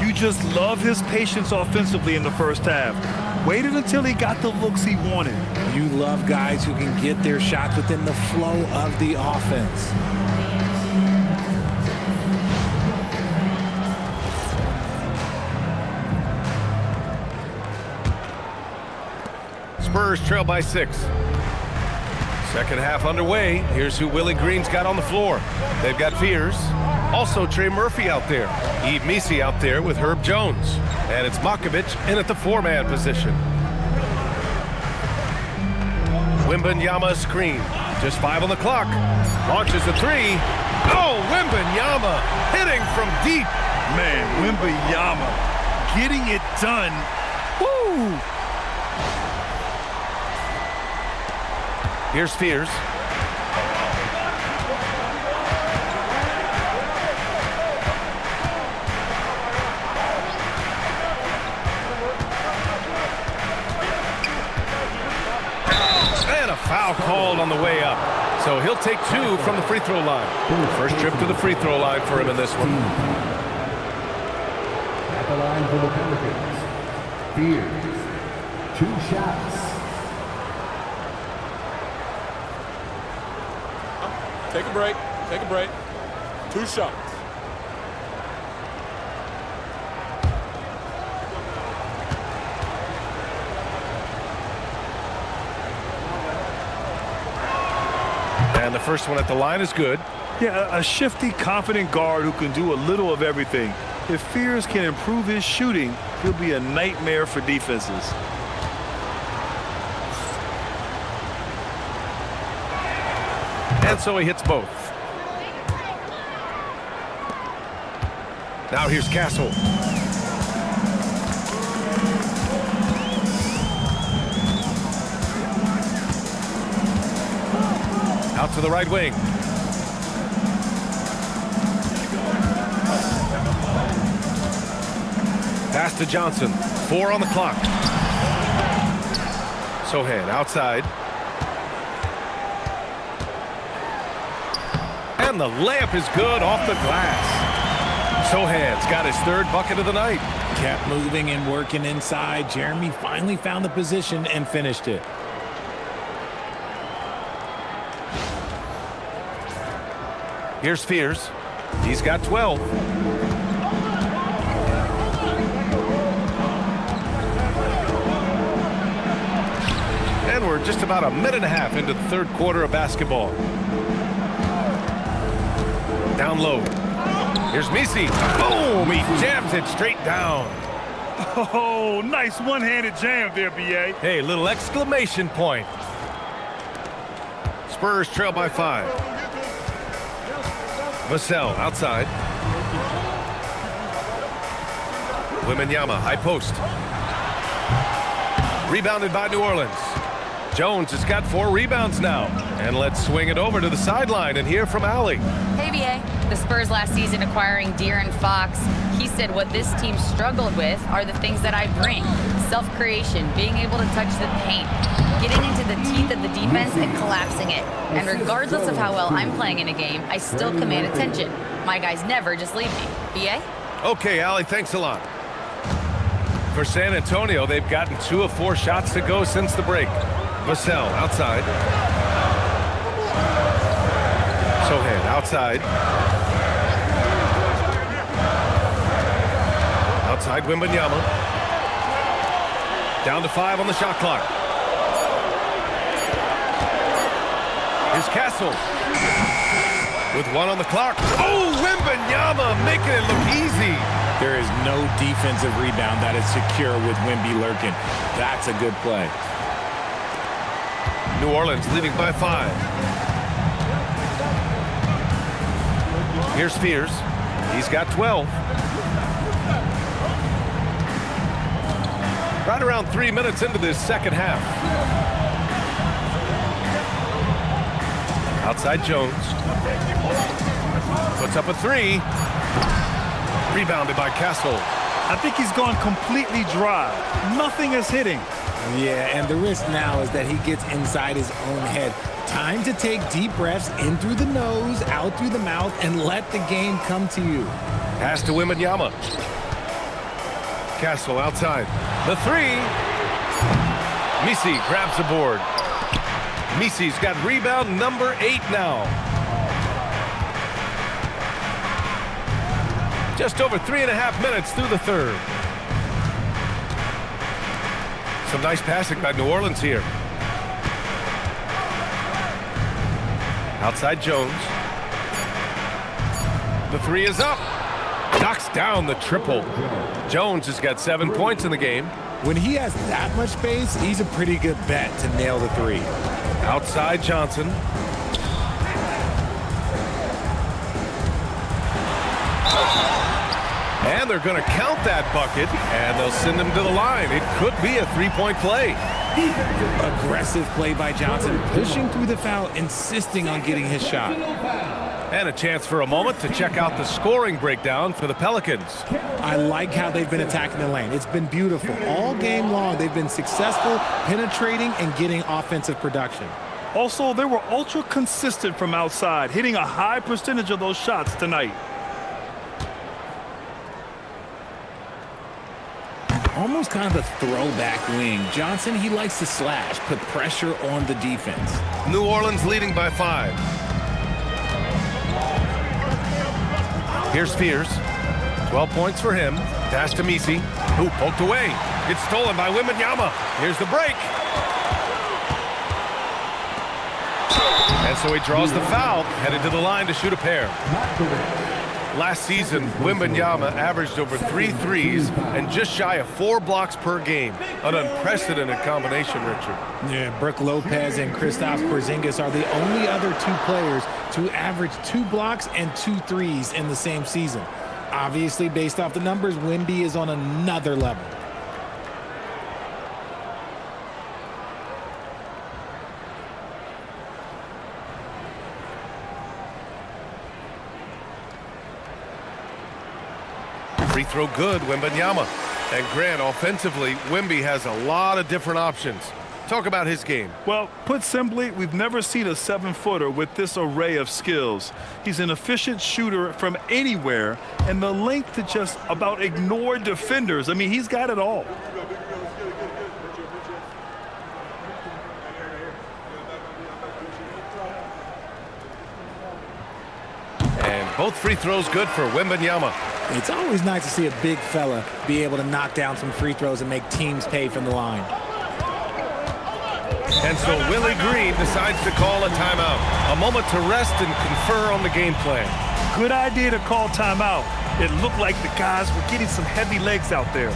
You just love his patience offensively in the first half. Waited until he got the looks he wanted. You love guys who can get their shots within the flow of the offense. Spurs trail by 6. Second half underway. Here's who Willie Green's got on the floor. They've got Fears. Also Trey Murphy out there. Yves Missi out there with Herb Jones. And it's Makovich in at the four-man position. Wembanyama screen. Just 5 on the clock. Launches a three. Oh, Wembanyama hitting from deep. Man, Wembyama getting it done. Woo! Here's Fears. And a foul called on the way up. So he'll take 2 from the free throw line. First trip to the free throw line for him in this one. At the line for the Pelicans, Fears, 2 shots. Take a break. Take a break. 2 shots. And the first one at the line is good. Yeah, a shifty, confident guard who can do a little of everything. If Fears can improve his shooting, he'll be a nightmare for defenses. And so he hits both. Now here's Castle. Out to the right wing. Pass to Johnson. 4 on the clock. Sohan outside. And the layup is good off the glass. Sohan's got his 3rd bucket of the night. Kept moving and working inside. Jeremy finally found the position and finished it. Here's Fears. He's got 12. And we're just about a minute and a half into the 3rd quarter of basketball. Down low. Here's Missi. Boom! He jams it straight down. Oh, nice one-handed jam there, B.A. Hey, little exclamation point. Spurs trail by 5. Vassell outside. Wembanyama, high post. Rebounded by New Orleans. Jones has got 4 rebounds now. And let's swing it over to the sideline and hear from Allie. Hey, BA. The Spurs last season acquiring De'Aaron Fox. He said what this team struggled with are the things that I bring. Self-creation, being able to touch the paint, getting into the teeth of the defense and collapsing it. And regardless of how well I'm playing in a game, I still command attention. My guys never just leave me. BA? Okay, Allie, thanks a lot. For San Antonio, they've gotten 2 of 4 shots to go since the break. Vassell outside. Sohan outside. Outside Wembanyama. Down to 5 on the shot clock. Here's Castle. With 1 on the clock. Oh, Wembanyama making it look easy. There is no defensive rebound that is secure with Wemby lurking. That's a good play. New Orleans leading by 5. Here's Fears. He's got 12. Right around 3 minutes into this second half. Outside Jones. Puts up a 3. Rebounded by Castle. I think he's gone completely dry. Nothing is hitting. Yeah, and the risk now is that he gets inside his own head. Time to take deep breaths in through the nose, out through the mouth, and let the game come to you. Pass to Wembanyama. Castle outside. The 3. Missi grabs the board. Missi's got rebound number 8 now. Just over 3.5 minutes through the 3rd. Some nice passing by New Orleans here. Outside Jones. The three is up. Knocks down the triple. Jones has got 7 points in the game. When he has that much space, he's a pretty good bet to nail the three. Outside Johnson. And they're going to count that bucket, and they'll send him to the line. It could be a three-point play. Aggressive play by Johnson, pushing through the foul, insisting on getting his shot. And a chance for a moment to check out the scoring breakdown for the Pelicans. I like how they've been attacking the lane. It's been beautiful. All game long, they've been successful penetrating and getting offensive production. Also, they were ultra consistent from outside, hitting a high percentage of those shots tonight. Almost kind of a throwback wing. Johnson, he likes to slash, put pressure on the defense. New Orleans leading by 5. Here's Spears. 12 points for him. Pass to Misi, who poked away. It's stolen by Wembanyama. Here's the break. And so he draws the foul, headed to the line to shoot a pair. Last season, Wembanyama averaged over 3 threes and just shy of 4 blocks per game. An unprecedented combination, Richard. Yeah, Brook Lopez and Kristaps Porzingis are the only other 2 players to average 2 blocks and 2 threes in the same season. Obviously, based off the numbers, Wemby is on another level. Free throw good, Wembanyama. And Grant, offensively, Wemby has a lot of different options. Talk about his game. Well, put simply, we've never seen a 7-footer with this array of skills. He's an efficient shooter from anywhere, and the length to just about ignore defenders. I mean, he's got it all. And both free throws good for Wembanyama. It's always nice to see a big fella be able to knock down some free throws and make teams pay from the line. And so Willie Green decides to call a timeout. A moment to rest and confer on the game plan. Good idea to call timeout. It looked like the guys were getting some heavy legs out there.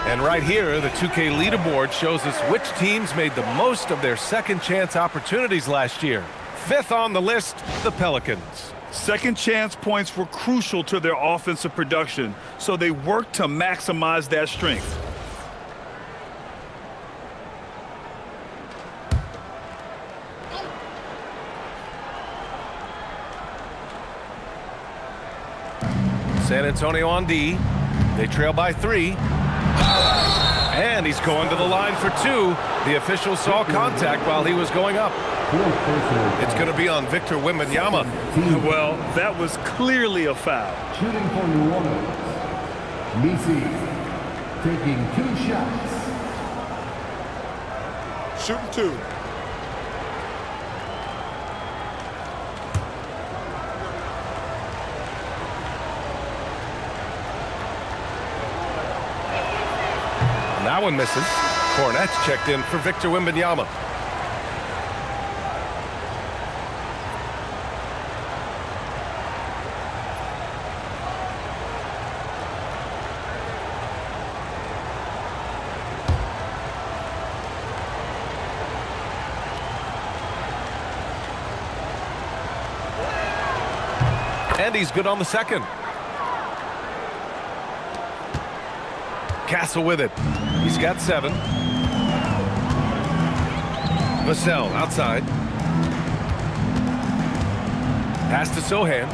And right here, the 2K leaderboard shows us which teams made the most of their second chance opportunities last year. 5th on the list, the Pelicans. Second chance points were crucial to their offensive production, so they worked to maximize that strength. San Antonio on D. They trail by 3. And he's going to the line for 2. The official saw contact while he was going up. It's going to be on Victor Wembanyama. Well, that was clearly a foul. Shooting for New Orleans. Misi taking 2 shots. Shooting 2. That one misses. Cornette's checked in for Victor Wembanyama. And he's good on the second. Castle with it. He's got 7. Vassell outside. Pass to Sohan.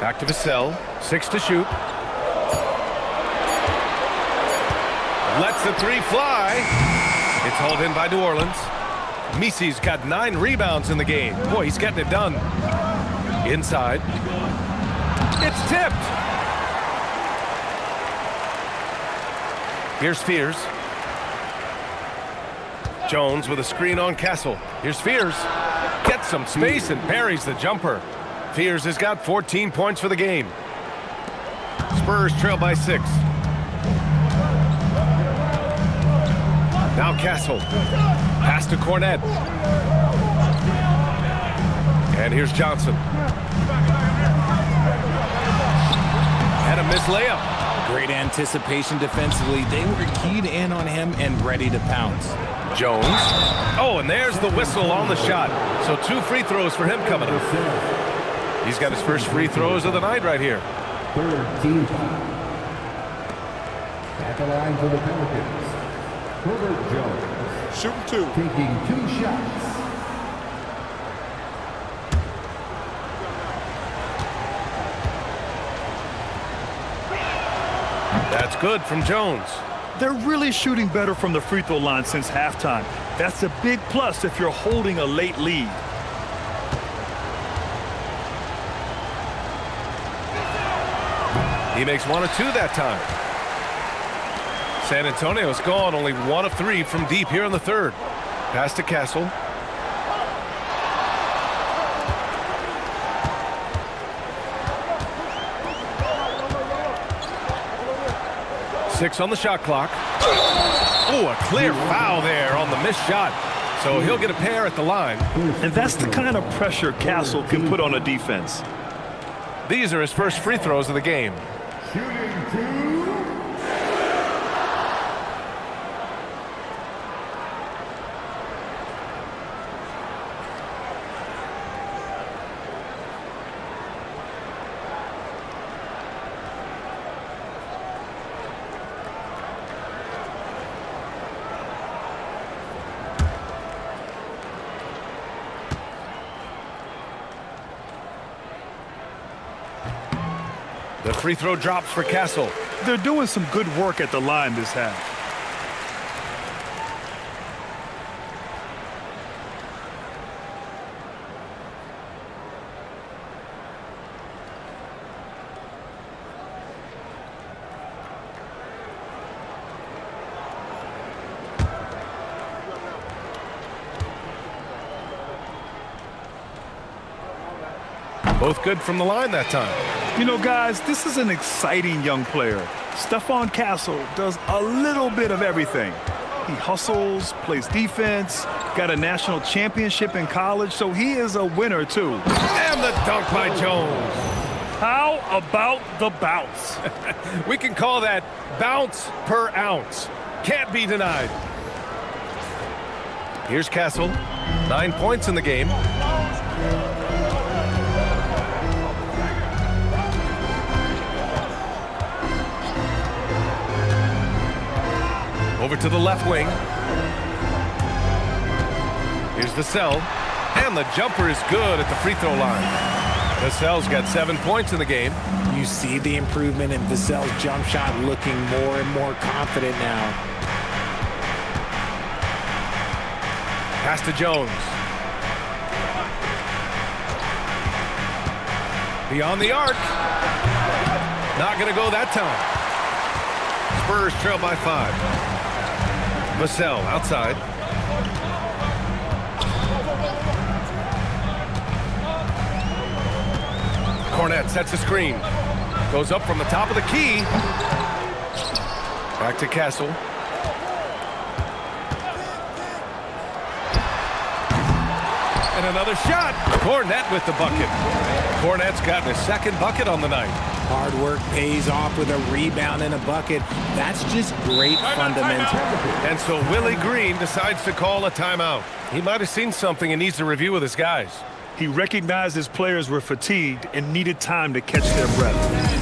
Back to Vassell. 6 to shoot. Lets the 3 fly. It's hauled in by New Orleans. Misi's got 9 rebounds in the game. Boy, he's getting it done. Inside. It's tipped. Here's Fears. Jones with a screen on Castle. Here's Fears. Gets some space and parries the jumper. Fears has got 14 points for the game. Spurs trail by 6. Now Castle. Pass to Cornette. And here's Johnson. And a missed layup. Great anticipation defensively. They were keyed in on him and ready to pounce. Jones. Oh, and there's the whistle on the shot. So 2 free throws for him coming up. He's got his first free throws of the night right here. Third team foul. At the line for the Pelicans, Herbert Jones. Shooting 2. Taking 2 shots. That's good from Jones. They're really shooting better from the free throw line since halftime. That's a big plus if you're holding a late lead. He makes 1 of 2 that time. San Antonio's gone only 1 of 3 from deep here in the third. Pass to Castle. Six on the shot clock. Oh, a clear foul there on the missed shot. So he'll get a pair at the line. And that's the kind of pressure Castle can put on a defense. These are his first free throws of the game. Shooting 2. The free throw drops for Castle. They're doing some good work at the line this half. Both good from the line that time. You know, guys, this is an exciting young player. Stephon Castle does a little bit of everything. He hustles, plays defense, got a national championship in college, so he is a winner, too. And the dunk by Jones. How about the bounce? We can call that bounce per ounce. Can't be denied. Here's Castle. 9 points in the game. Over to the left wing. Here's Vassell. And the jumper is good at the free throw line. Vassell's got 7 points in the game. You see the improvement in Vassell's jump shot, looking more and more confident now. Pass to Jones. Beyond the arc. Not going to go that time. Spurs trail by 5. Vassell outside. Cornet sets a screen. Goes up from the top of the key. Back to Castle. And another shot. Cornet with the bucket. Cornet's gotten his second bucket on the night. Hard work pays off with a rebound and a bucket. That's just great fundamental. And so Willie Green decides to call a timeout. He might have seen something and needs to review with his guys. He recognized his players were fatigued and needed time to catch their breath.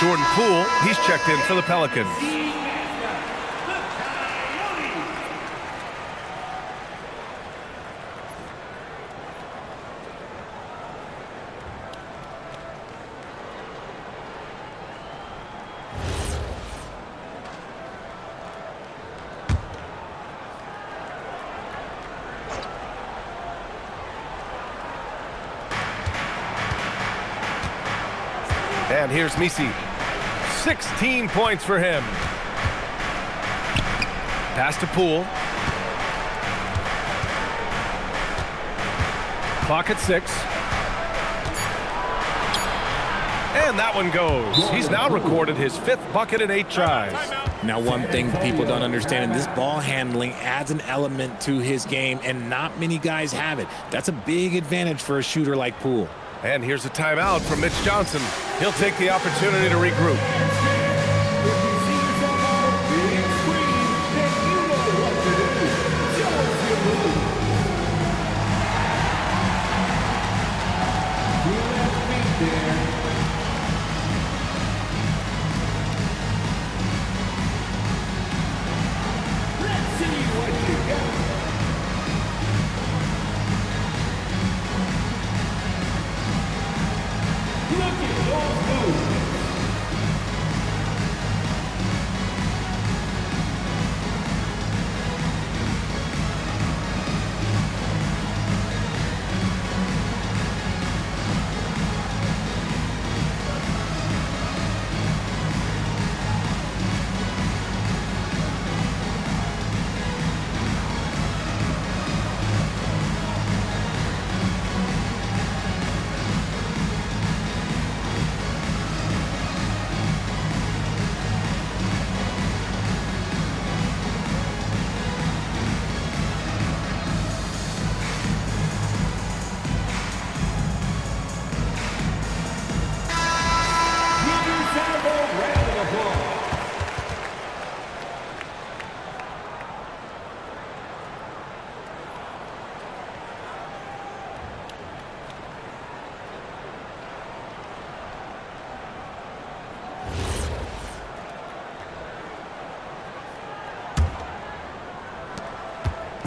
Jordan Poole, he's checked in for the Pelicans. And here's Misi. 16 points for him. Pass to Poole. Clock at 6. And that one goes. He's now recorded his 5th bucket in 8 tries. Now, one thing people don't understand, and this ball handling adds an element to his game, and not many guys have it. That's a big advantage for a shooter like Poole. And here's a timeout from Mitch Johnson. He'll take the opportunity to regroup.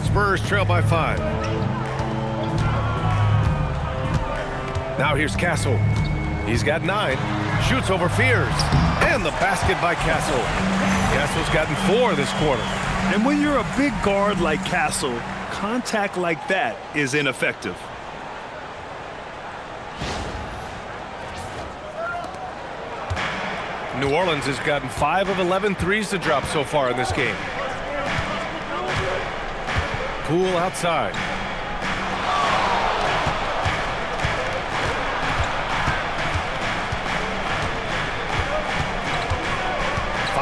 Spurs trail by 5. Now here's Castle. He's got 9. Shoots over Fears. And the basket by Castle. Castle's gotten 4 this quarter. And when you're a big guard like Castle, contact like that is ineffective. New Orleans has gotten 5 of 11 threes to drop so far in this game. Poole outside.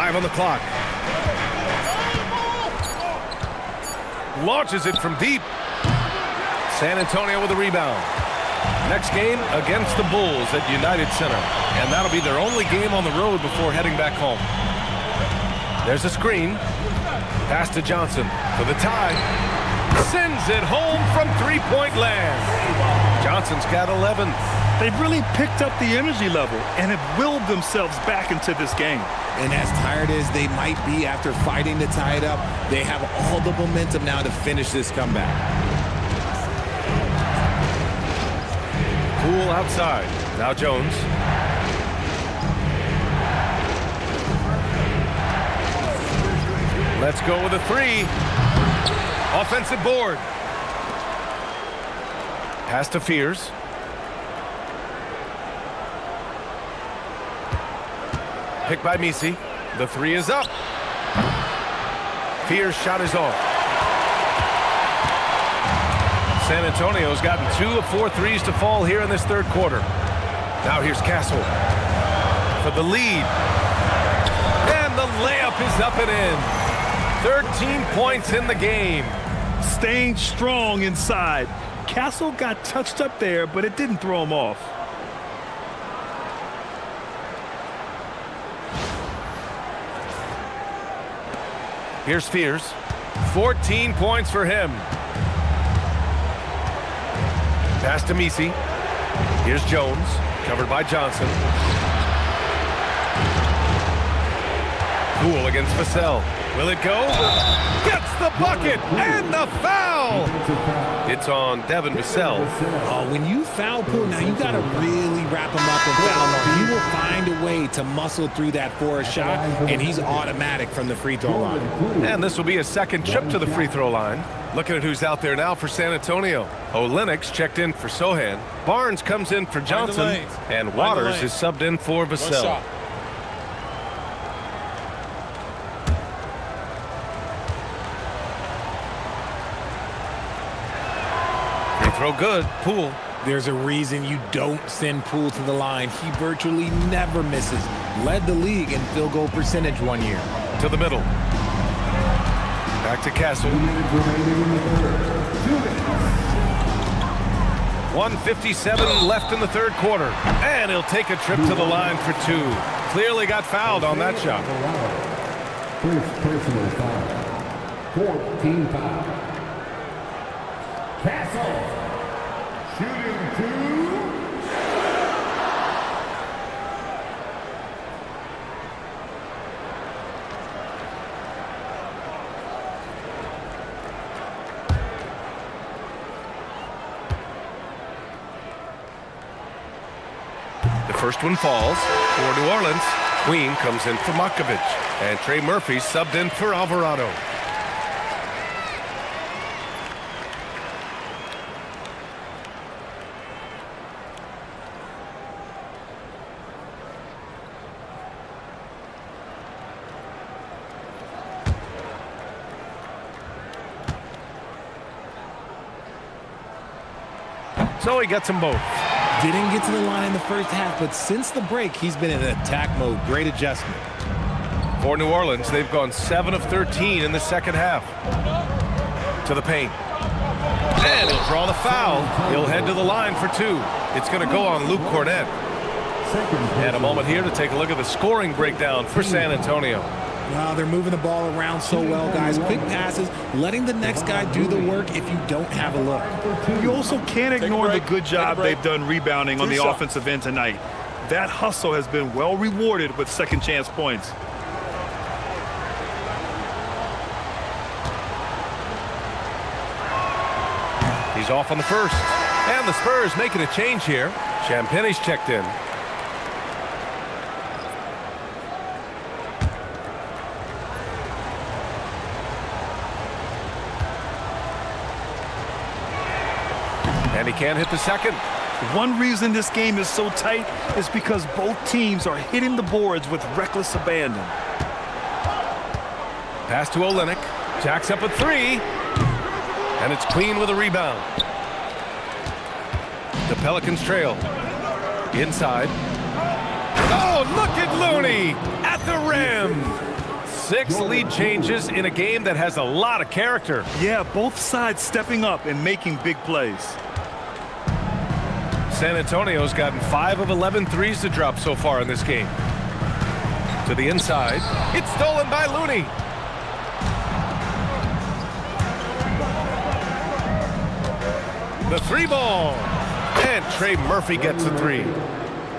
5 on the clock. Launches it from deep. San Antonio with a rebound. Next game against the Bulls at United Center. And that'll be their only game on the road before heading back home. There's a screen. Pass to Johnson for the tie. Sends it home from three-point land. Johnson's got 11. They've really picked up the energy level and have willed themselves back into this game. And as tired as they might be after fighting to tie it up, they have all the momentum now to finish this comeback. Poole outside. Now Jones. Let's go with a three. Offensive board. Pass to Fears. Picked by Misi. The three is up. Fears' shot is off. San Antonio's gotten 2 of 4 threes to fall here in this third quarter. Now here's Castle for the lead. And the layup is up and in. 13 points in the game. Staying strong inside. Castle got touched up there, but it didn't throw him off. Here's Fears. 14 points for him. Pass to Misi. Here's Jones. Covered by Johnson. Poole against Vassell. Will it go? Gets the bucket and the foul. It's on Devin Vassell. Oh, when you foul Poole, now you got to really wrap him up and foul him. He will find a way to muscle through that for a shot, and he's automatic from the free throw line. And this will be a second trip to the free throw line. Looking at who's out there now for San Antonio. Olenek checked in for Sohan. Barnes comes in for Johnson. And Waters is subbed in for Vassell. Free throw good. Poole. There's a reason you don't send Poole to the line. He virtually never misses. Led the league in field goal percentage one year. To the middle. Back to Castle. 1:57 left in the third quarter. And he'll take a trip to the line for 2. Clearly got fouled on that shot. First personal foul. 14 foul. Castle. Shooting 2. The first one falls for New Orleans. Queen comes in for Makovich. And Trey Murphy subbed in for Alvarado. So he gets them both. Didn't get to the line in the first half, but since the break, he's been in attack mode. Great adjustment. For New Orleans, they've gone 7 of 13 in the second half. To the paint. And he'll draw the foul. He'll head to the line for 2. It's going to go on Luke Cornett. And a moment here to take a look at the scoring breakdown for San Antonio. Wow, they're moving the ball around so well, guys. Quick passes, letting the next guy do the work if you don't have a look. You also can't ignore the good job they've done rebounding on the offensive end tonight. That hustle has been well rewarded with second chance points. He's off on the first. And the Spurs making a change here. Champagne's checked in. And he can't hit the second. One reason this game is so tight is because both teams are hitting the boards with reckless abandon. Pass to Olenek. Jacks up a 3. And it's Queen with a rebound. The Pelicans trail. Inside. Oh, look at Looney at the rim. 6 lead changes in a game that has a lot of character. Yeah, both sides stepping up and making big plays. San Antonio's gotten 5 of 11 threes to drop so far in this game. To the inside. It's stolen by Looney. The 3-ball. And Trey Murphy gets the 3.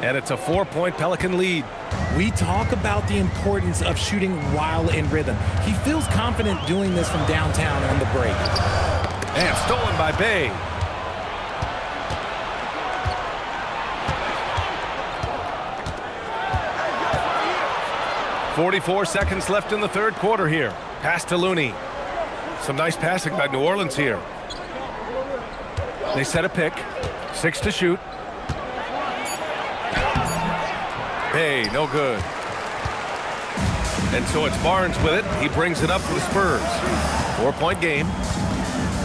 And it's a 4-point Pelican lead. We talk about the importance of shooting while in rhythm. He feels confident doing this from downtown on the break. And stolen by Bey. .44 seconds left in the third quarter here. Pass to Looney. Some nice passing by New Orleans here. They set a pick. 6 to shoot. Bey, no good. And so it's Barnes with it. He brings it up for the Spurs. 4-point game.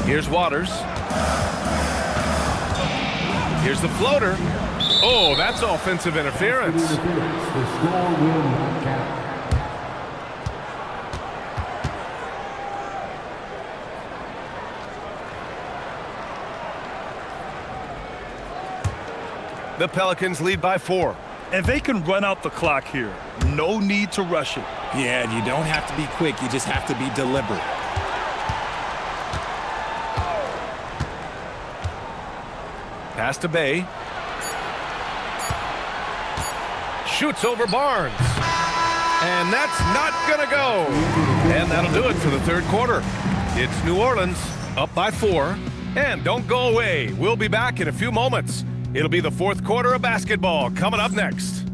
Here's Waters. Here's the floater. Oh, that's offensive interference. The score will not count. The Pelicans lead by 4. And they can run out the clock here. No need to rush it. Yeah, you don't have to be quick. You just have to be deliberate. Pass to Bey. Shoots over Barnes. And that's not going to go. And that'll do it for the third quarter. It's New Orleans up by 4. And don't go away. We'll be back in a few moments. It'll be the fourth quarter of basketball coming up next.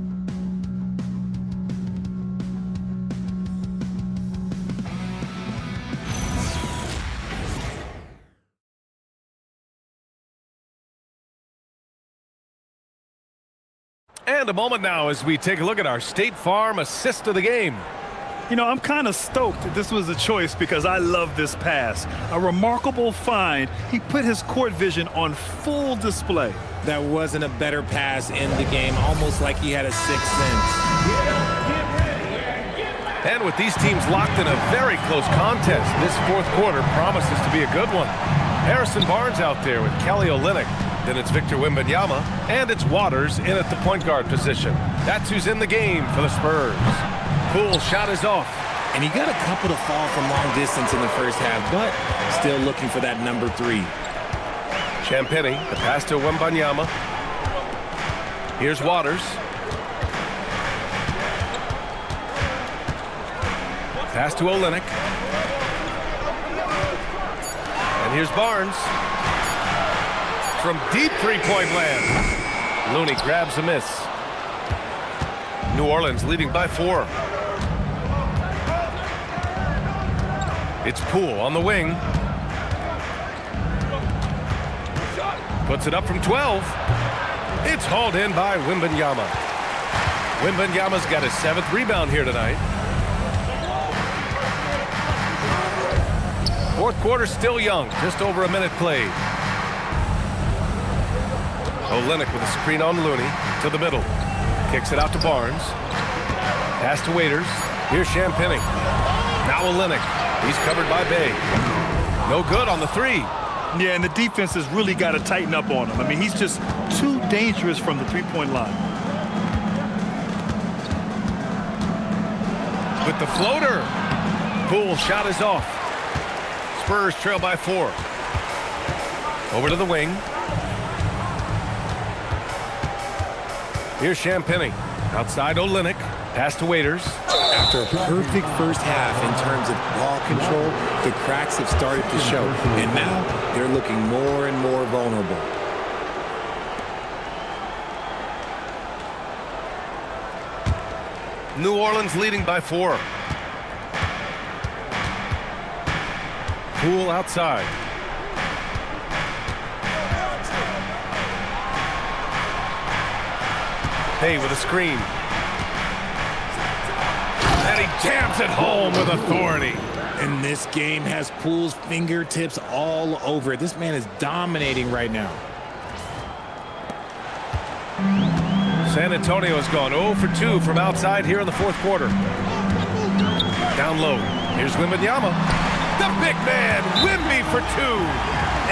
And a moment now as we take a look at our State Farm assist of the game. You know, I'm kind of stoked that this was a choice because I love this pass. A remarkable find. He put his court vision on full display. That wasn't a better pass in the game, almost like he had a sixth sense. And with these teams locked in a very close contest, this fourth quarter promises to be a good one. Harrison Barnes out there with Kelly Olynyk. Then it's Victor Wembanyama, and it's Waters in at the point guard position. That's who's in the game for the Spurs. Poole shot is off. And he got a couple to fall from long distance in the first half, but still looking for that number 3. Champagny, the pass to Wembanyama. Here's Waters. Pass to Olynyk. And here's Barnes. From deep three-point land. Looney grabs a miss. New Orleans leading by 4. It's Poole on the wing. Puts it up from 12. It's hauled in by Wembanyama. Wembanyama's got his 7th rebound here tonight. Fourth quarter still young, just over a minute played. Olynyk with a screen on Looney to the middle. Kicks it out to Barnes. Pass to Waiters. Here's Champagny. Now Olynyk. He's covered by Bey. No good on the 3. Yeah, and the defense has really got to tighten up on him. I mean, he's just too dangerous from the three-point line. With the floater. Poole shot is off. Spurs trail by 4. Over to the wing. Here's Champagny. Outside Olynyk. Pass to Waiters. After a perfect first half in terms of ball control, the cracks have started to show. And now they're looking more and more vulnerable. New Orleans leading by 4. Poole outside. Bey with a screen. And he jams it home with authority. And this game has Poole's fingertips all over it. This man is dominating right now. San Antonio has gone 0 for 2 from outside here in the fourth quarter. Down low. Here's Wembanyama. The big man, Wemby for two.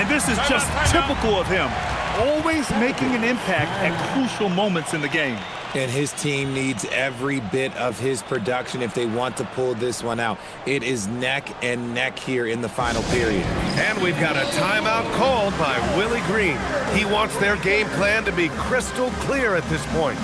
And this is just typical of him. Always making an impact at crucial moments in the game. And his team needs every bit of his production if they want to pull this one out. It is neck and neck here in the final period. And we've got a timeout called by Willie Green. He wants their game plan to be crystal clear at this point.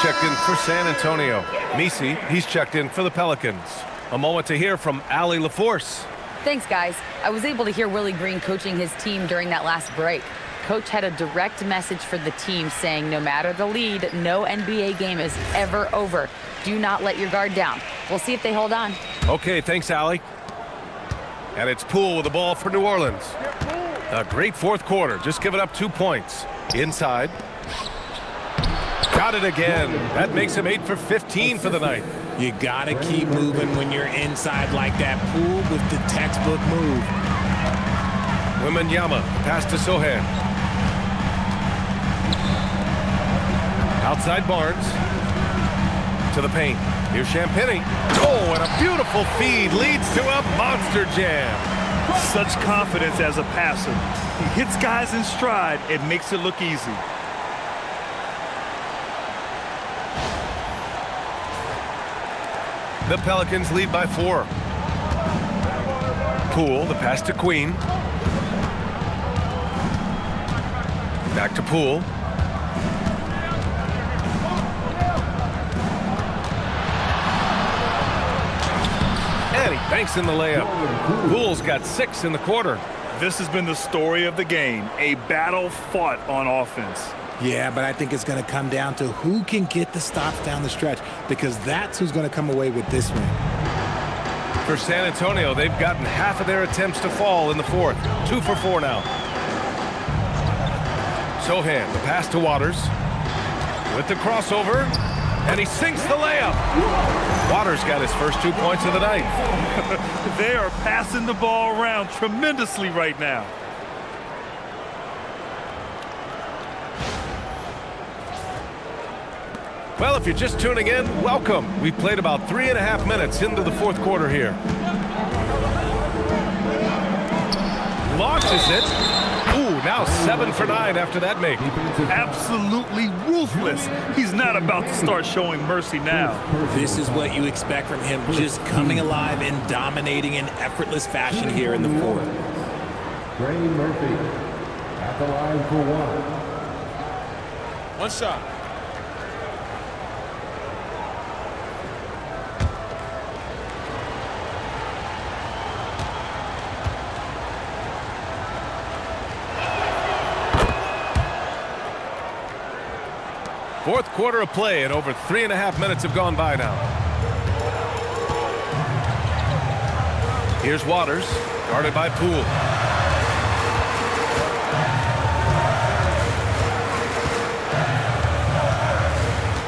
Checked in for San Antonio. Misi, he's checked in for the Pelicans. A moment to hear from Allie LaForce. Thanks, guys. I was able to hear Willie Green coaching his team during that last break. Coach had a direct message for the team saying no matter the lead, no NBA game is ever over. Do not let your guard down. We'll see if they hold on. Okay, thanks, Allie. And it's Poole with the ball for New Orleans. A great fourth quarter. Just giving up 2 points. Inside. Got it again. That makes him 8 for 15 for the night. You got to keep moving when you're inside like that. Poole with the textbook move. Wembanyama, pass to Sohan. Outside Barnes. To the paint. Here's Champagny. Oh, and a beautiful feed leads to a monster jam. Such confidence as a passer. He hits guys in stride and makes it look easy. The Pelicans lead by 4. Poole, the pass to Queen. Back to Poole. And he banks in the layup. Poole's got 6 in the quarter. This has been the story of the game, a battle fought on offense. Yeah, but I think it's going to come down to who can get the stops down the stretch, because that's who's going to come away with this win. For San Antonio, they've gotten half of their attempts to fall in the fourth. 2 for 4 now. Sohan, the pass to Waters. With the crossover, and he sinks the layup. Waters got his first 2 points of the night. They are passing the ball around tremendously right now. Well, if you're just tuning in, welcome. We've played about 3.5 minutes into the fourth quarter here. Launches it. Ooh, now 7 for 9 after that make. Absolutely ruthless. He's not about to start showing mercy now. This is what you expect from him, just coming alive and dominating in effortless fashion here in the fourth. Trey Murphy at the line for 1. One shot. Fourth quarter of play, and over 3.5 minutes have gone by now. Here's Waters, guarded by Poole.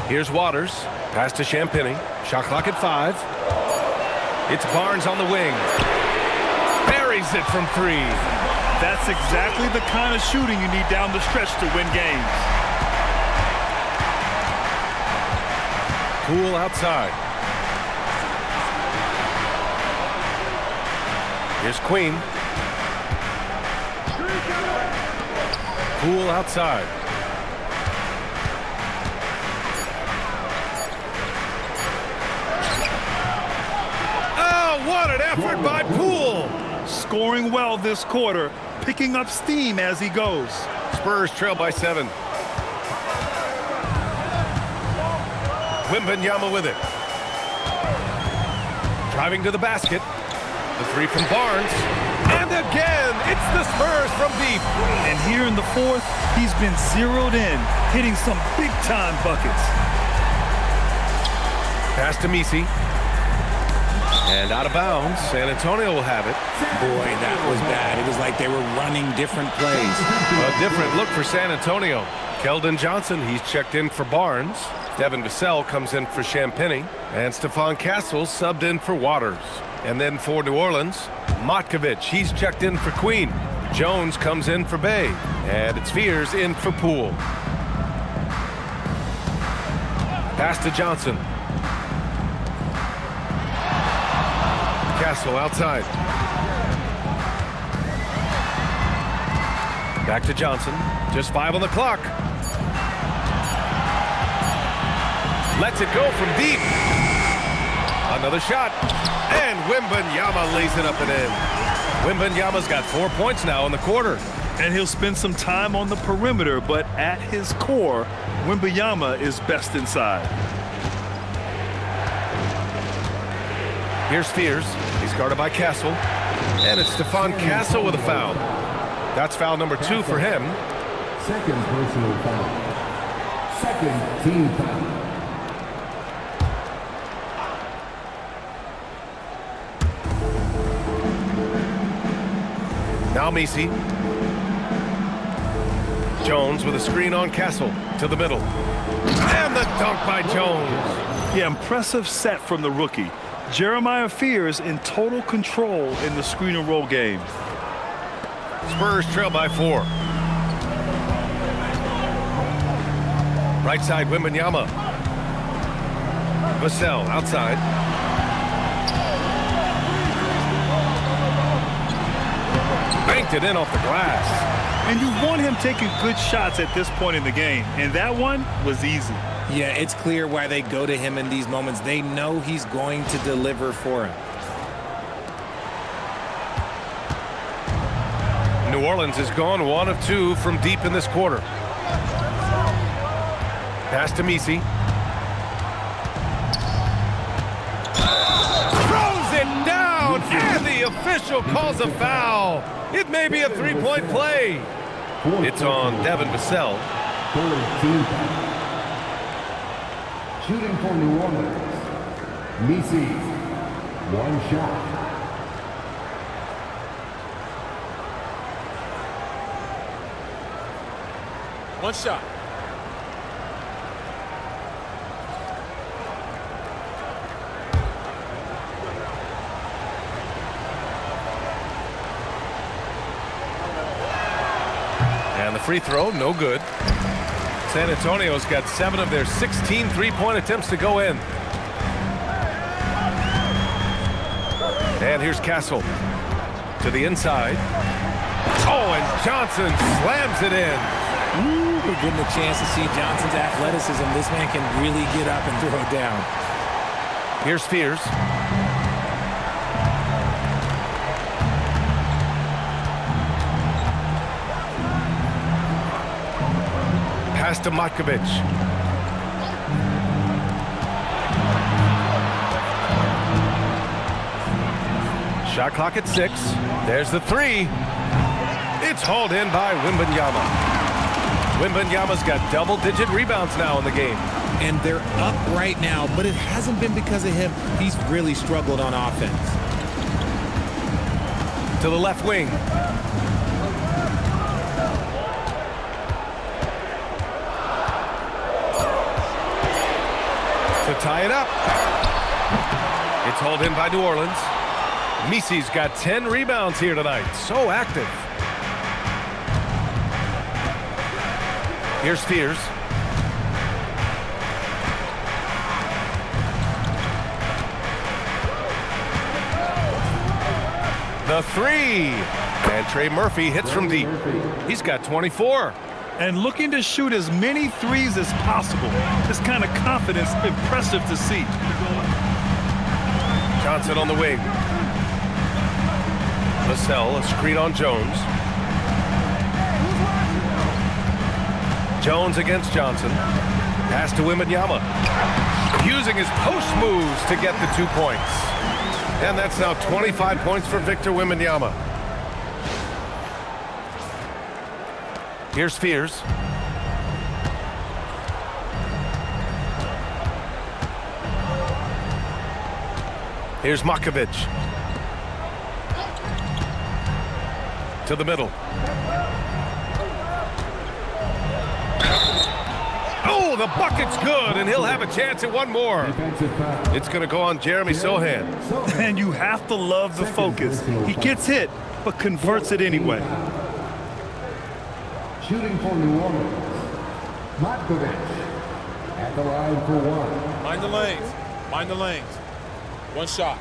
Here's Waters, pass to Champagny. Shot clock at 5. It's Barnes on the wing. Buries it from 3. That's exactly the kind of shooting you need down the stretch to win games. Poole outside. Here's Queen. Poole outside. Oh, what an effort by Poole! Scoring well this quarter, picking up steam as he goes. Spurs trail by 7. Wembanyama with it. Driving to the basket. The three from Barnes. And again, it's the Spurs from deep. And here in the fourth, he's been zeroed in, hitting some big-time buckets. Pass to Messi. And out of bounds. San Antonio will have it. Boy, that was bad. It was like they were running different plays. A different look for San Antonio. Keldon Johnson, he's checked in for Barnes. Devin Vassell comes in for Champagny. And Stephon Castle subbed in for Waters. And then for New Orleans, Matkovic, he's checked in for Queen. Jones comes in for Bey. And it's Fears in for Poole. Pass to Johnson. Castle outside. Back to Johnson. Just 5 on the clock. Lets it go from deep. Another shot. And Wembanyama lays it up and in. Wembanyama's got 4 points now in the quarter. And he'll spend some time on the perimeter, but at his core, Wembanyama is best inside. Here's Fears. He's guarded by Castle. And it's Stephon Castle with a foul. That's foul number 2 for him. Second personal foul. Second team foul. Now Messi. Jones with a screen on Castle to the middle. And the dunk by Jones. Yeah, impressive set from the rookie. Jeremiah Fears in total control in the screen and roll game. Spurs trail by 4. Right side, Wembanyama. Vassell outside. Banked it in off the glass. And you want him taking good shots at this point in the game, and that one was easy. Yeah, it's clear why they go to him in these moments. They know he's going to deliver for him. New Orleans has gone 1 of 2 from deep in this quarter. Pass to Messi. Throws it down, and the official calls a foul. It may be a 3-point play. It's on Devin Vassell. Third team foul. Shooting for New Orleans. Messi. 1 shot. One shot. And the free throw, no good. San Antonio's got 7 of their 16 three-point attempts to go in. And here's Castle to the inside. Oh, and Johnson slams it in. Ooh, we're getting a chance to see Johnson's athleticism. This man can really get up and throw it down. Here's Fears. Pass to Matkovic. Shot clock at 6. There's the 3. It's hauled in by Wembanyama. Wembanyama's got double-digit rebounds now in the game. And they're up right now, but it hasn't been because of him. He's really struggled on offense. To the left wing. To tie it up. It's hauled in by New Orleans. Messi's got 10 rebounds here tonight. So active. Here's Fears. The 3. And Trey Murphy hits from deep. He's got 24. and looking to shoot as many threes as possible. This kind of confidence, impressive to see. Johnson on the wing. Vassell, a screen on Jones. Jones against Johnson. Pass to Wembanyama. Using his post moves to get the 2 points. And that's now 25 points for Victor Wembanyama. Here's Spears. Here's Makovic. To the middle. Oh, the bucket's good, and he'll have a chance at one more. It's going to go on Jeremy Sohan. And you have to love the focus. He gets hit, but converts it anyway. Shooting for New Orleans, Makovic at the line for one. Mind the lanes. Mind the lanes. One shot.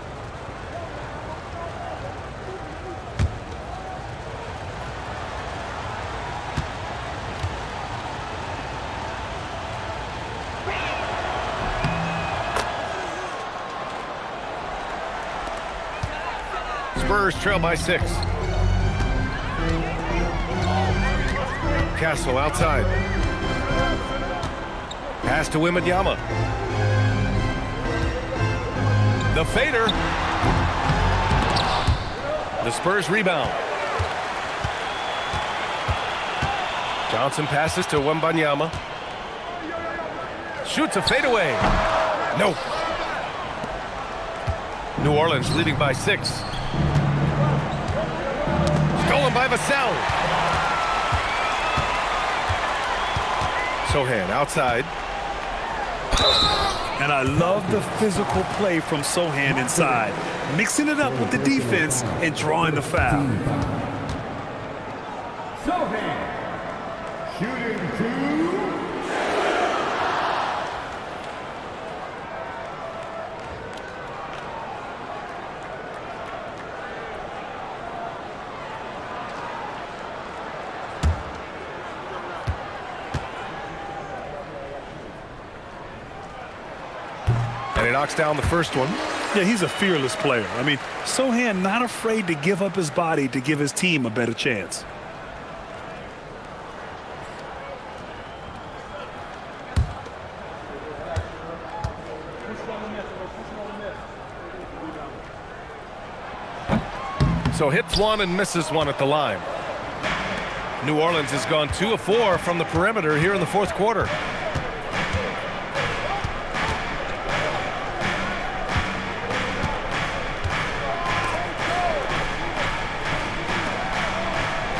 Spurs trail by 6. Castle outside. Pass to Wembanyama. The fader. The Spurs rebound. Johnson passes to Wembanyama. Shoots a fadeaway. No. New Orleans leading by 6. Stolen by Vassell. Sohan outside. And I love the physical play from Sohan inside, mixing it up with the defense and drawing the foul. Sohan shooting 2. And he knocks down the first one. Yeah, he's a fearless player. I mean, Sohan not afraid to give up his body to give his team a better chance. So hits one and misses one at the line. New Orleans has gone 2 of 4 from the perimeter here in the fourth quarter.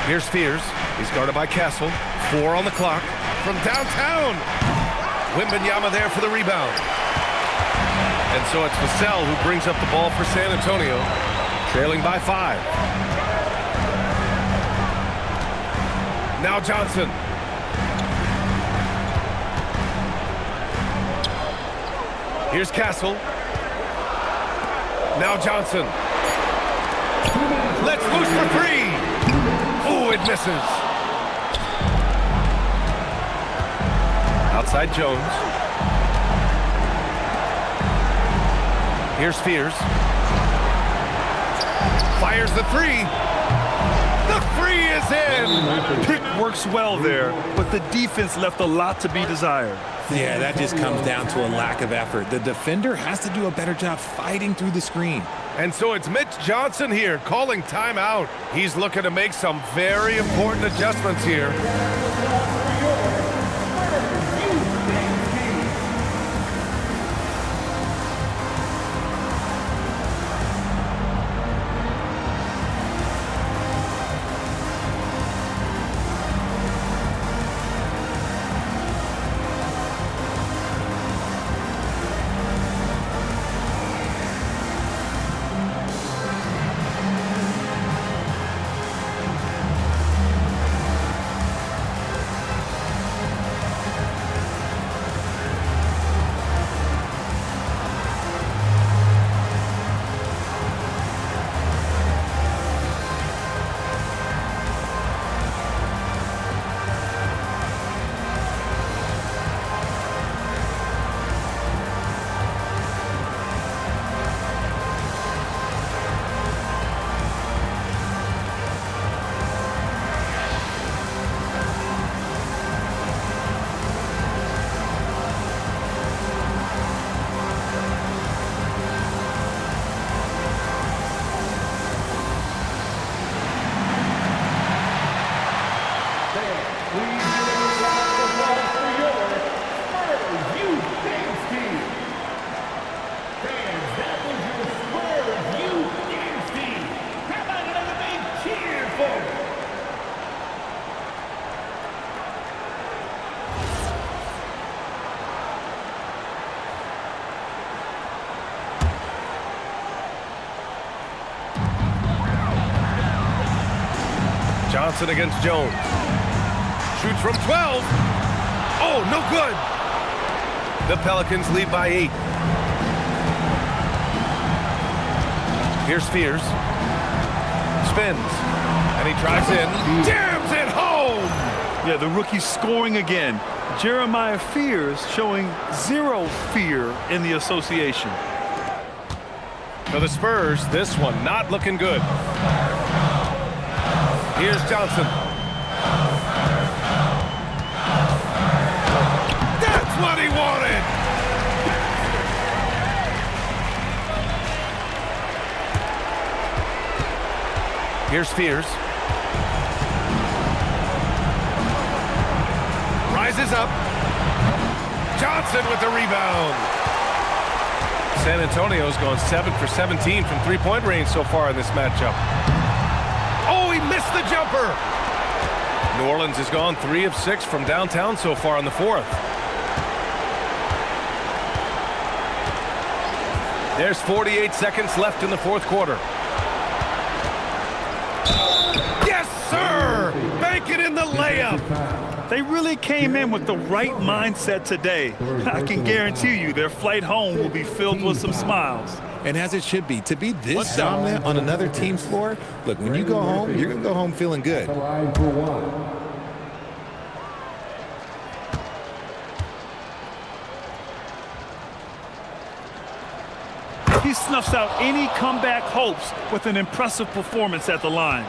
Here's Spears. He's guarded by Castle. 4 on the clock from downtown. Wembanyama there for the rebound. And so it's Vassell who brings up the ball for San Antonio, trailing by 5. Now Johnson. Here's Castle. Now Johnson. Let's loose for 3. Oh, it misses. Outside Jones. Here's Spears. Fires the 3. The 3 is in. Pick works well there, but the defense left a lot to be desired. Yeah, that just comes down to a lack of effort. The defender has to do a better job fighting through the screen. And so it's Mitch Johnson here calling timeout. He's looking to make some very important adjustments here. Johnson against Jones. Shoots from 12. Oh, no good. The Pelicans lead by 8. Here's Spears. Spins. And he drives in. Jams it home! Yeah, the rookie's scoring again. Jeremiah Fears showing zero fear in the association. For the Spurs, this one not looking good. Here's Johnson. That's what he wanted! Here's Spears. Rises up. Johnson with the rebound. San Antonio's gone 7 for 17 from three-point range so far in this matchup. Oh, he missed the jumper. New Orleans has gone 3 of 6 from downtown so far in the fourth. There's 48 seconds left in the fourth quarter. Yes, sir! Bank it in the layup. They really came in with the right mindset today. I can guarantee you their flight home will be filled with some smiles. And as it should be, to be this dominant on another team's floor, look, when you go home, you're going to go home feeling good. The line for one. He snuffs out any comeback hopes with an impressive performance at the line.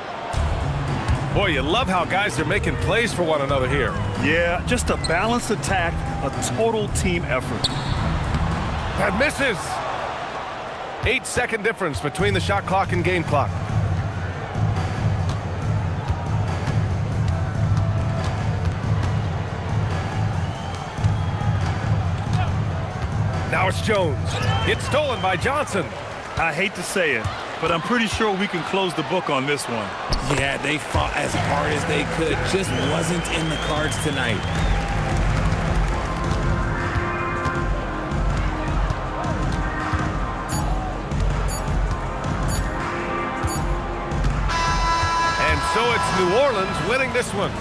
Boy, you love how guys are making plays for one another here. Yeah, just a balanced attack, a total team effort. That misses. 8-second difference between the shot clock and game clock. Now it's Jones. It's stolen by Johnson. I hate to say it, but I'm pretty sure we can close the book on this one. Yeah, they fought as hard as they could. Just wasn't in the cards tonight. And so it's New Orleans winning this one.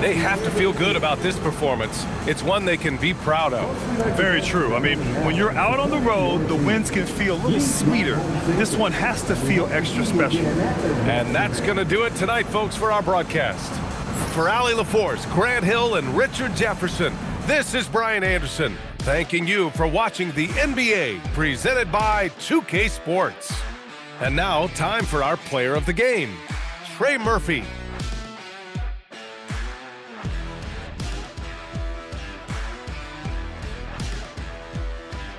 They have to feel good about this performance. It's one they can be proud of. Very true. I mean, when you're out on the road, the wins can feel a little sweeter. This one has to feel extra special. And that's going to do it tonight, folks, for our broadcast. For Allie LaForce, Grant Hill, and Richard Jefferson, this is Brian Anderson, thanking you for watching the NBA, presented by 2K Sports. And now, time for our player of the game, Trey Murphy.